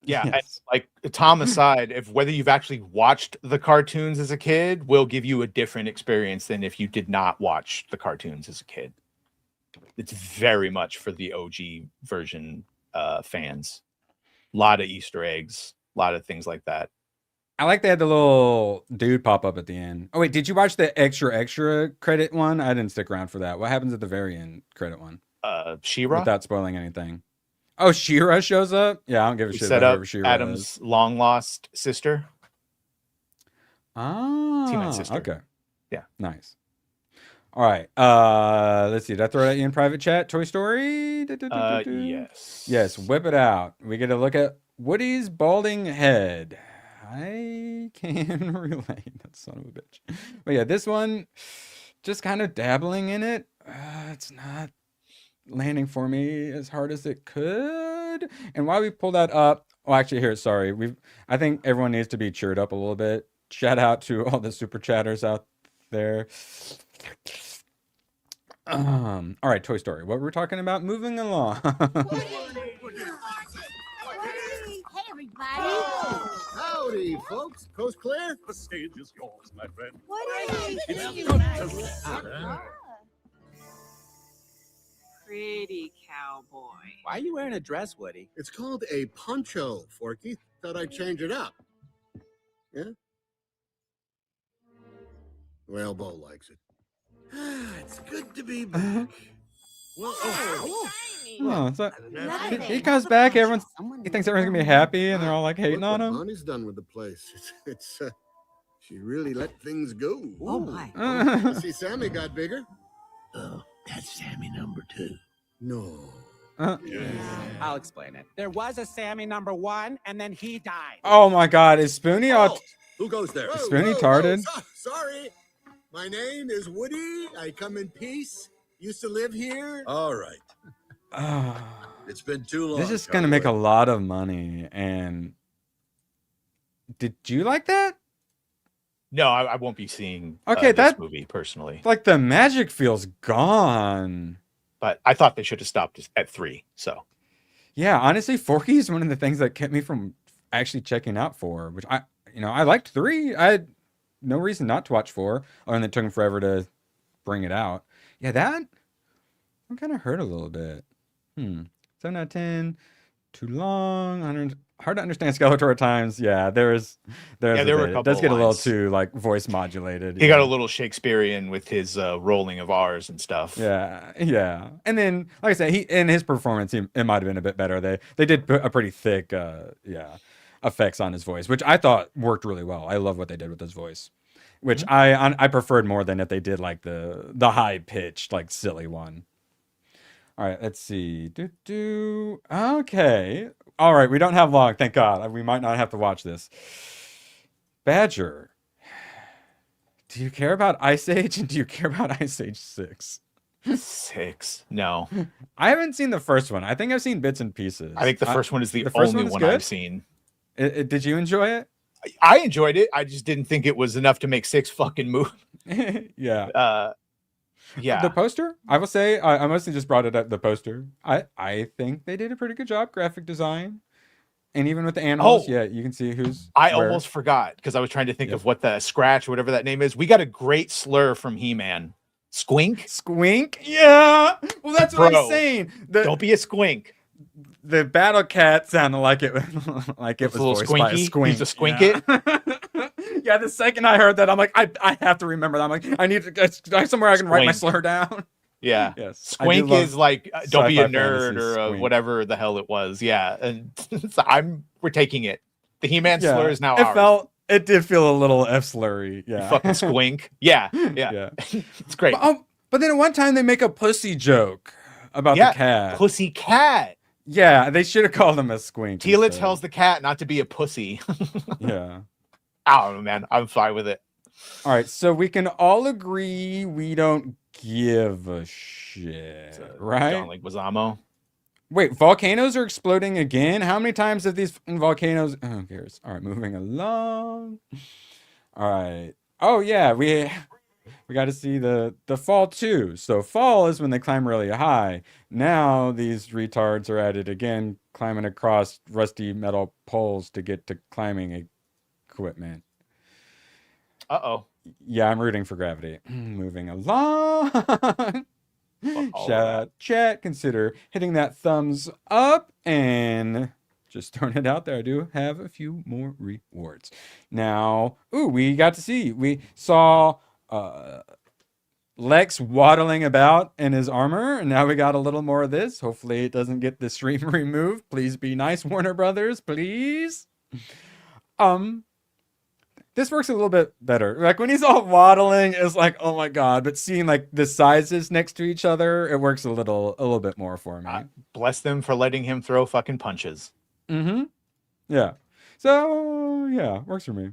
Yeah, Yes. and, like Tom aside, if whether you've actually watched the cartoons as a kid will give you a different experience than if you did not watch the cartoons as a kid. It's very much for the OG version fans. A lot of Easter eggs, a lot of things like that. I like they had the little dude pop up at the end. Oh wait, did you watch the extra credit one? I didn't stick around for that. What happens at the very end credit one? She-Ra? Without spoiling anything. Oh, She-Ra shows up? Yeah, I don't give a shit Set about up whoever She-Ra Adam's is. long lost sister. Ah, T-Man sister. okay. Yeah. Nice. All right. Let's see. Did I throw that in private chat? Toy Story? Yes. Yes, whip it out. We get to look at Woody's balding head. I can relate. That son of a bitch. But yeah, this one, just kind of dabbling in it. It's not landing for me as hard as it could. And while we pull that up, actually here, sorry. I think everyone needs to be cheered up a little bit. Shout out to all the super chatters out there. All right, Toy Story. What were we talking about? Moving along. Hey, everybody. Howdy, folks. Coast clear? The stage is yours, my friend. Pretty cowboy. Why are you wearing a dress, Woody? It's called a poncho, Forky. Thought I'd change it up. Yeah? Well, Bo likes it. It's good to be back. Oh, so he comes back. He thinks everyone's gonna be happy, and they're all like hating on him. Bonnie's done with the place. She really let things go. Oh my! I see Sammy got bigger. Oh, that's Sammy number 2. No. I'll explain it. There was a Sammy number 1, and then he died. Oh my God, is Spoonie all? Who goes there? Is Spoonie tarded? Sorry. My name is Woody. I come in peace. Used to live here. All right. It's been too long. This is gonna make a lot of money. And did you like that? No, I won't be seeing Okay, this movie personally. Like the magic feels gone. But I thought they should have stopped at 3. So Yeah, honestly, Forky is one of the things that kept me from actually checking out 4, which I liked 3. I had no reason not to watch 4, other than it took them forever to bring it out. Yeah, that I'm kind of hurt a little bit. 7 out of 10, too long, hard to understand Skeletor at times. Yeah, there were a couple. It does get a little too like voice modulated. He got a little Shakespearean with his rolling of R's and stuff. Yeah. And then, like I said, in his performance, it might have been a bit better. They did put a pretty thick, effects on his voice, which I thought worked really well. I love what they did with his voice, which I preferred more than if they did like the high pitched like silly one. All right, let's see. Okay. All right, we don't have long, thank God. We might not have to watch this. Badger. Do you care about Ice Age, and do you care about Ice Age 6? 6? No. I haven't seen the first one. I think I've seen bits and pieces. I think the first one is the only one I've seen. Did you enjoy it? I enjoyed it. I just didn't think it was enough to make 6 fucking movies. Yeah. Yeah. The poster, I will say, I mostly just brought it up. The poster, I think they did a pretty good job, graphic design, And even with the animals, Oh. yeah, you can see who's. I where. almost forgot because I was trying to think of what the Scratch or whatever that name is. We got a great slur from He-Man. Squink? Squink? Yeah. Well, that's what I'm Bro, saying. Don't be a squink. The battle cat sounded like it was It's a little voiced by a squinky. squink. He's a squink it. Yeah, the second I heard that, I'm like, I have to remember that. I'm like, I need to get somewhere I can write my slur down. Yeah. Yes. Squink is like, don't be a sci-fi nerd fantasy or squink. whatever the hell it was. Yeah. And so we're taking it. The He-Man Yeah. slur is now ours. It did feel a little F slurry. Yeah. You fucking squink. Yeah. Yeah. It's great. But then at one time they make a pussy joke about the cat. Pussy cat. Yeah, they should have called him a squink. Tila instead. tells the cat not to be a pussy. Yeah. I don't know, man. I'm fine with it. All right, so we can all agree we don't give a shit, right? John Leguizamo. Wait, volcanoes are exploding again? How many times have these volcanoes? Oh, who cares? All right, moving along. All right. Oh yeah, we got to see the fall too. So fall is when they climb really high. Now these retards are at it again, climbing across rusty metal poles to get to climbing equipment. Uh-oh. Yeah, I'm rooting for gravity. Moving along. Shout out chat. Consider hitting that thumbs up and just throwing it out there. I do have a few more rewards. Now, we saw Lex waddling about in his armor, and now we got a little more of this. Hopefully it doesn't get the stream removed. Please be nice, Warner Brothers, please. This works a little bit better. Like when he's all waddling, it's like, oh my god. But seeing like the sizes next to each other, it works a little bit more for me. Bless them for letting him throw fucking punches. Mm-hmm. Yeah. So yeah, works for me.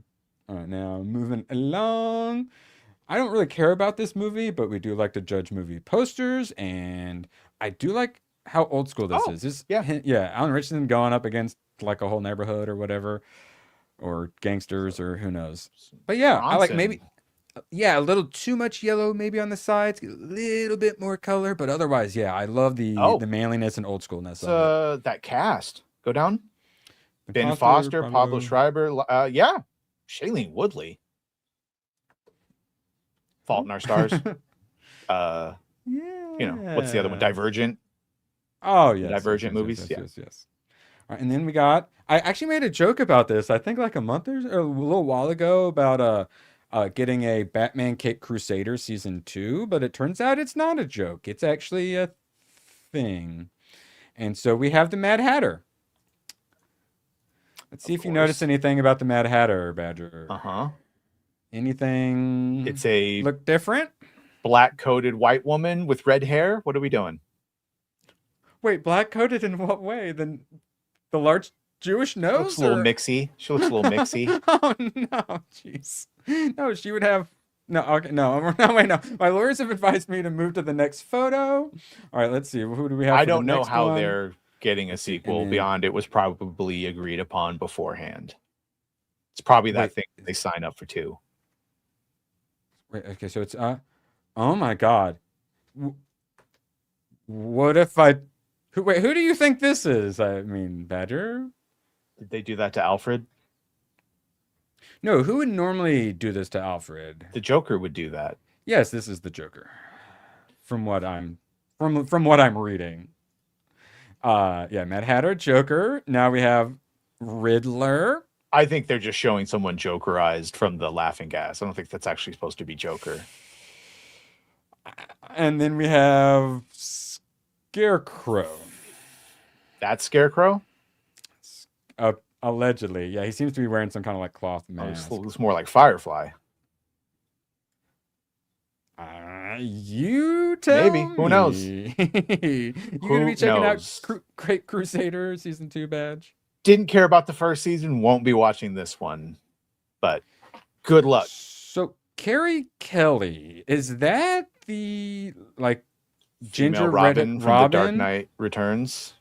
All right, now moving along. I don't really care about this movie, but we do like to judge movie posters, and I do like how old school this is. Alan Richardson going up against like a whole neighborhood or whatever. Or gangsters, or who knows. But yeah, I like maybe, a little too much yellow maybe on the sides, get a little bit more color, but otherwise, yeah, I love the manliness and old schoolness of it. That cast. Go down. Ben Foster, Foster, Pablo Schreiber. Shailene Woodley. Fault in Our Stars. What's the other one? Divergent. Oh, yes. Divergent movies. Yes. All right, and then I actually made a joke about this, I think like a little while ago about getting a Batman Caped Crusader season 2, but it turns out it's not a joke. It's actually a thing. And so we have the Mad Hatter. Let's see if you notice anything about the Mad Hatter, Badger. Uh-huh. Anything look different? Black-coated white woman with red hair. What are we doing? Wait, black-coated in what way? The large Jewish nose? Looks a little mixy. She looks a little mixy. Oh, no, jeez. No, she would have... No, okay, no, wait, no. My lawyers have advised me to move to the next photo. All right, let's see. Who do we have? I don't know how they're getting a sequel beyond it was probably agreed upon beforehand. It's probably that thing they sign up for too. Wait, okay, so it's oh my god. What if who do you think this is? I mean, Badger? Did they do that to Alfred? No, who would normally do this to Alfred? The Joker would do that. Yes, this is the Joker. From what I'm reading. Mad Hatter, Joker. Now we have Riddler. I think they're just showing someone Jokerized from the laughing gas. I don't think that's actually supposed to be Joker. And then we have Scarecrow. That's Scarecrow? Allegedly. Yeah, he seems to be wearing some kind of like cloth mask. Looks more like Firefly. You tell Maybe. Who knows? You gonna be checking out Great Crusader Season 2 badge? Didn't care about the first season. Won't be watching this one. But good luck. So Carrie Kelly, is that the like ginger Female Robin from The Dark Knight Returns?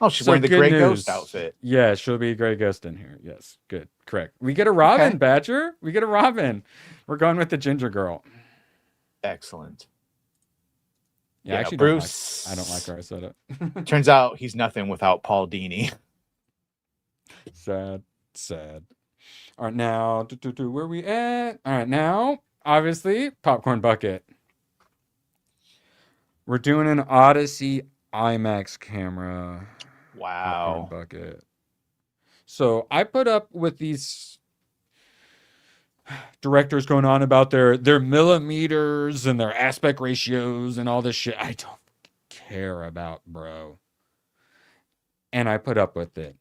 Oh, she's wearing the Grey Ghost outfit. Yeah, she'll be Grey Ghost in here. Yes, good, correct. We get a Robin, okay. Badger. We get a Robin. We're going with the ginger girl. Excellent. Yeah, actually, Bruce. I don't like her. I said it. Turns out he's nothing without Paul Dini. Sad. All right, now, where are we at? All right, now, obviously, popcorn bucket. We're doing an Odyssey IMAX camera. Wow. Popcorn bucket. So I put up with these directors going on about their millimeters and their aspect ratios and all this shit. I don't care about, bro. And I put up with it.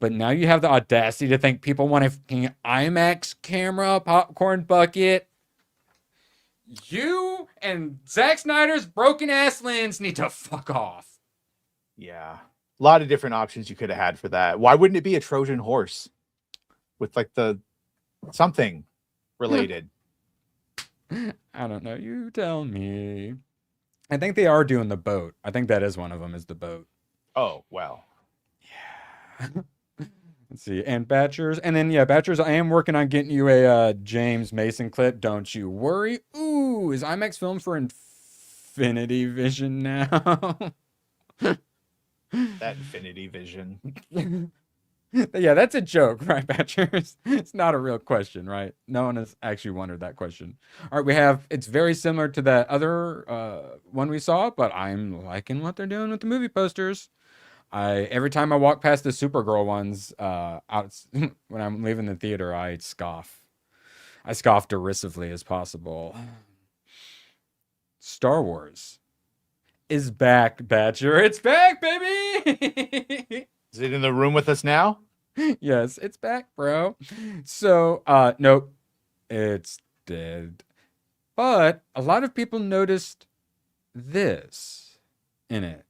But now you have the audacity to think people want a fucking IMAX camera, popcorn bucket. You and Zack Snyder's broken ass lens need to fuck off. Yeah. A lot of different options you could have had for that. Why wouldn't it be a Trojan horse with like the something related? I don't know. You tell me. I think they are doing the boat. I think that is one of them, is the boat. Oh, well. Yeah. Let's see. And Batchers. And then, yeah, Batchers, I am working on getting you a James Mason clip. Don't you worry. Ooh, is IMAX filmed for Infinity Vision now? That Infinity Vision. Yeah, that's a joke, right, Batchers? It's not a real question, right? No one has actually wondered that question. All right, it's very similar to that other one we saw, but I'm liking what they're doing with the movie posters. Every time I walk past the Supergirl ones when I'm leaving the theater, I scoff. I scoff derisively as possible. Star Wars is back, Badger. It's back, baby! Is it in the room with us now? Yes, it's back, bro. So, nope. It's dead. But a lot of people noticed this in it.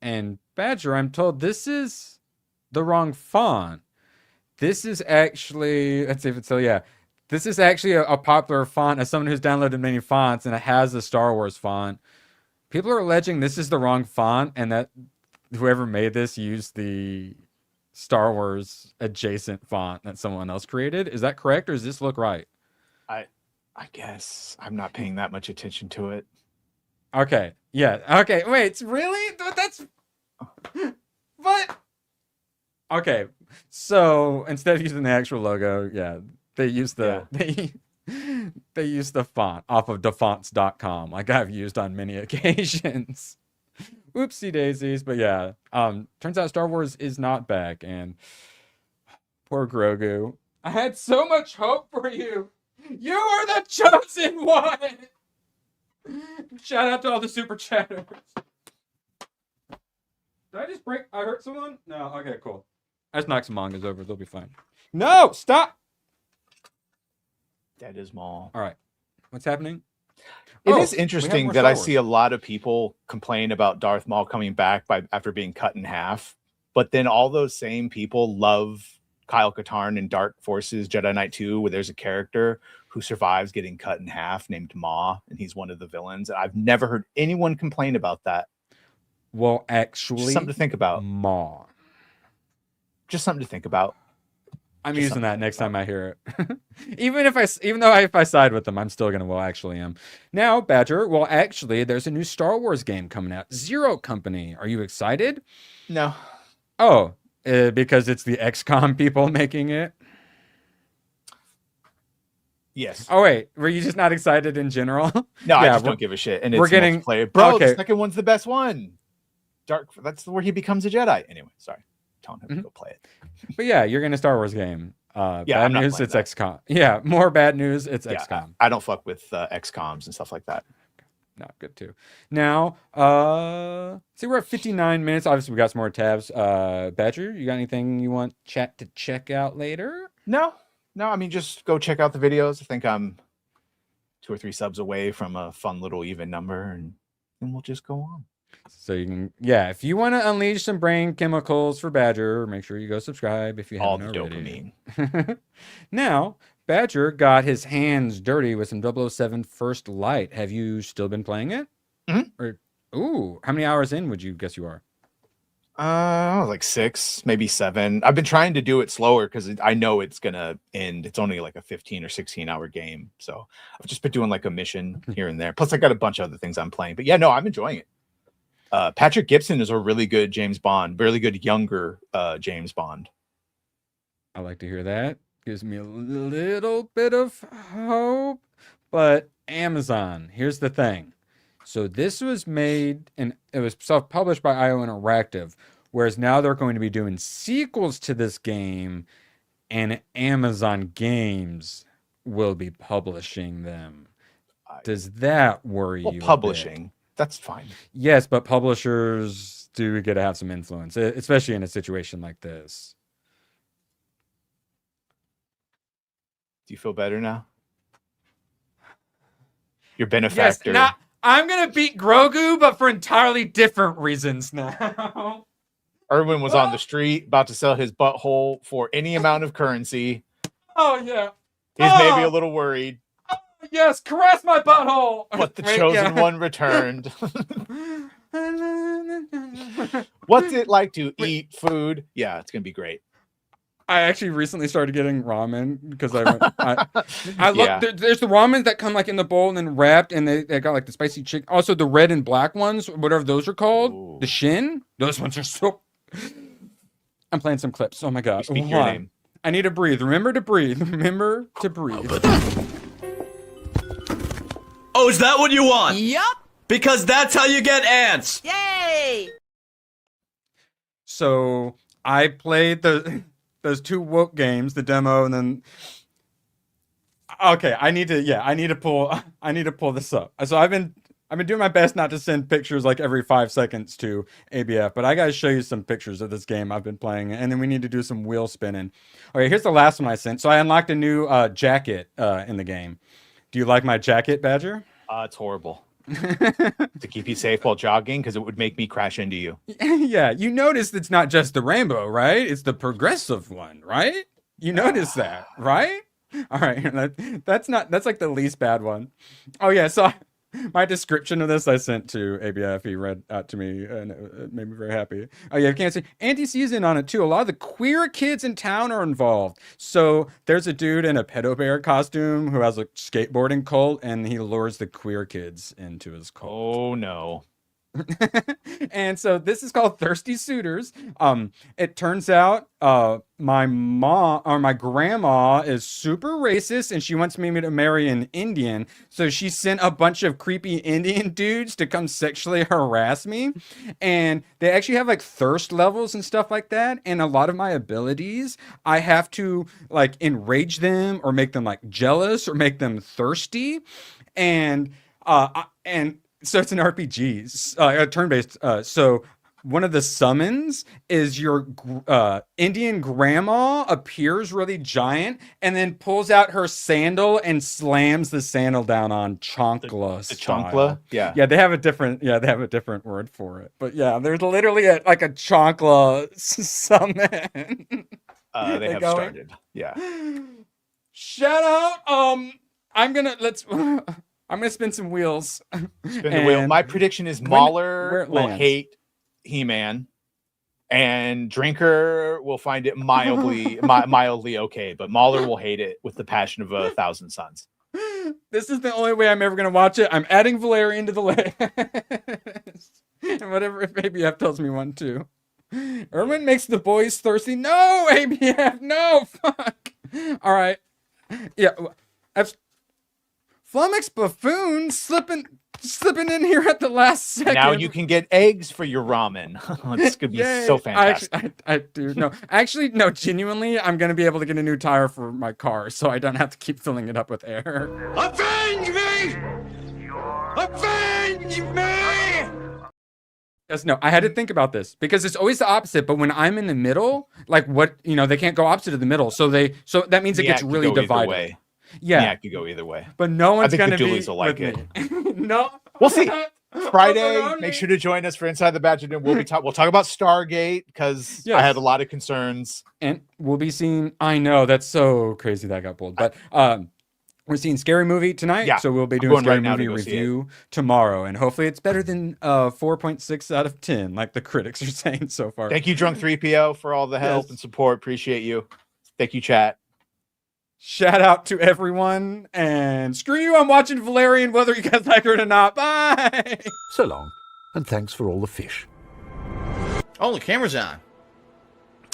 And Badger, I'm told this is the wrong font. This is actually, let's see if it's still, yeah. This is actually a popular font as someone who's downloaded many fonts, and it has the Star Wars font. People are alleging this is the wrong font and that whoever made this used the Star Wars adjacent font that someone else created. Is that correct, or does this look right? I guess I'm not paying that much attention to it. Okay. Yeah. Okay. Wait. Really? That's. What? Okay. So instead of using the actual logo, yeah, they use the they use the font off of defonts.com, like I've used on many occasions. Oopsie daisies. But yeah, turns out Star Wars is not back, and poor Grogu. I had so much hope for you. You are the chosen one. Shout out to all the super chatters. Did I just break? I hurt someone? No. Okay, cool. I just knocked some mangas over. They'll be fine. No, stop. That is Maul. All right. What's happening? It is interesting that I see a lot of people complain about Darth Maul coming back after being cut in half, but then all those same people love Kyle Katarn in Dark Forces Jedi Knight 2, where there's a character who survives getting cut in half named Ma, and he's one of the villains. I've never heard anyone complain about that. Well, actually, just something to think about. Ma. Just something to think about. I'm using that next time I hear it. Even if I side with them, I'm still gonna. Well, actually, am now, Badger. Well, actually, there's a new Star Wars game coming out. Zero Company. Are you excited? No. Oh, because it's the XCOM people making it. Yes. Oh wait, were you just not excited in general? No, I just don't give a shit. And we're it's getting multiplayer. Bro, okay. The second one's the best one. That's where he becomes a Jedi. Anyway, sorry. Telling him to go play it. But yeah, you're getting a Star Wars game. Yeah, bad news, it's XCOM. Yeah, more bad news, it's XCOM. I don't fuck with XCOMs and stuff like that. No, good too. Now, see, we're at 59 minutes. Obviously, we got some more tabs. Badger, you got anything you want chat to check out later? No, I mean, just go check out the videos. I think I'm 2 or 3 subs away from a fun little even number, and we'll just go on. So you can, yeah, if you want to unleash some brain chemicals for Badger, make sure you go subscribe if you haven't already. Dopamine. Now, Badger got his hands dirty with some 007 First Light. Have you still been playing it? Mm-hmm. Ooh, how many hours in would you guess you are? Like 6, maybe 7. I've been trying to do it slower because I know it's gonna end. It's only like a 15 or 16 hour game, so I've just been doing like a mission here and there. Plus, I got a bunch of other things I'm playing. But yeah, no, I'm enjoying it. Patrick Gibson is a really good James Bond, really good younger James Bond. I like to hear that. Gives me a little bit of hope. But Amazon, here's the thing. So this was made, and it was self-published by IO Interactive, whereas now they're going to be doing sequels to this game, and Amazon Games will be publishing them. Does that worry you? Publishing, that's fine. Yes, but publishers do get to have some influence, especially in a situation like this. Do you feel better now? Your benefactor. Yes, now I'm gonna beat Grogu, but for entirely different reasons now. Erwin was on the street about to sell his butthole for any amount of currency. Oh yeah. He's maybe a little worried. Yes, caress my butthole. But the chosen one returned. What's it like to eat food? Yeah, it's gonna be great. I actually recently started getting ramen because I love there's the ramen that come like in the bowl and then wrapped, and they got like the spicy chicken. Also the red and black ones, whatever those are called. Ooh. The Shin. Those ones are so. I'm playing some clips. Oh my god. Speak your name. I need to breathe. Remember to breathe. Remember to breathe. Oh, is that what you want? Yup. Because that's how you get ants. Yay! So I played those two woke games, the demo, and then okay, I need to pull this up. So I've been doing my best not to send pictures like every 5 seconds to ABF, but I gotta show you some pictures of this game I've been playing, and then we need to do some wheel spinning. Okay, here's the last one I sent. So I unlocked a new jacket in the game. Do you like my jacket, Badger? It's horrible. To keep you safe while jogging, because it would make me crash into you. Yeah, you notice it's not just the rainbow, right? It's the progressive one, right? You notice that, right? All right, that's like the least bad one. Oh yeah, so my description of this I sent to ABF. He read out to me, and it made me very happy. Oh yeah, you can't see anti-season on it too. A lot of the queer kids in town are involved. So there's a dude in a pedo bear costume who has a skateboarding cult, and he lures the queer kids into his cult. Oh no. And so this is called Thirsty Suitors. It turns out my mom or my grandma is super racist, and she wants me to marry an Indian. So she sent a bunch of creepy Indian dudes to come sexually harass me. And they actually have like thirst levels and stuff like that. And a lot of my abilities, I have to like enrage them or make them like jealous or make them thirsty. And so it's an RPG, a turn-based. So one of the summons is your Indian grandma appears really giant and then pulls out her sandal and slams the sandal down on Chonkla. The Chonkla? Yeah. Yeah, they have a different word for it. But yeah, there's literally like a Chonkla summon. They have started. Yeah. Shout out. I'm gonna spin some wheels. Spin the wheel. My prediction is Mauler will hate He-Man, and Drinker will find it mildly okay, but Mauler will hate it with the passion of 1,000 suns. This is the only way I'm ever gonna watch it. I'm adding Valerian to the list. And whatever if ABF tells me one too. Erwin makes the boys thirsty. No, ABF, no, fuck. All right. Yeah. Flummox Buffoon slipping in here at the last second. Now you can get eggs for your ramen. This could be so fantastic. I do. No, actually, no, genuinely, I'm going to be able to get a new tire for my car, so I don't have to keep filling it up with air. Avenge me! Avenge me! Yes, no, I had to think about this because it's always the opposite. But when I'm in the middle, like they can't go opposite of the middle. So that means it gets really divided. Yeah, it could go either way. But no one's going to be will like it. No, we'll see. Friday, make sure to join us for Inside the Badger. We'll talk about Stargate because I had a lot of concerns, and we'll be seeing. I know that's so crazy that got pulled, but we're seeing Scary Movie tonight. Yeah, so we'll be doing Scary Movie review tomorrow, and hopefully it's better than 4.6 out of 10, like the critics are saying so far. Thank you, Drunk 3PO, for all the help and support. Appreciate you. Thank you, chat. Shout out to everyone, and screw you, I'm watching Valerian whether you guys like it or not. Bye! So long. And thanks for all the fish. Oh, the camera's on.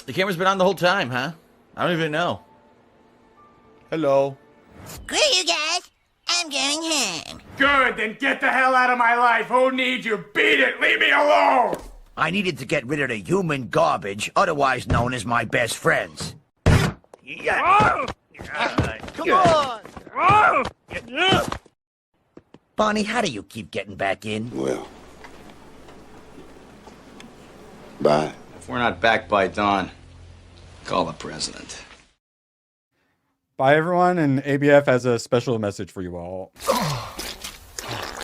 The camera's been on the whole time, huh? I don't even know. Hello. Screw you guys. I'm going home. Good, then get the hell out of my life. Who needs you? Beat it. Leave me alone. I needed to get rid of the human garbage, otherwise known as my best friends. Come on! Bonnie, how do you keep getting back in? Well, bye. If we're not back by dawn, call the president. Bye, everyone, and ABF has a special message for you all.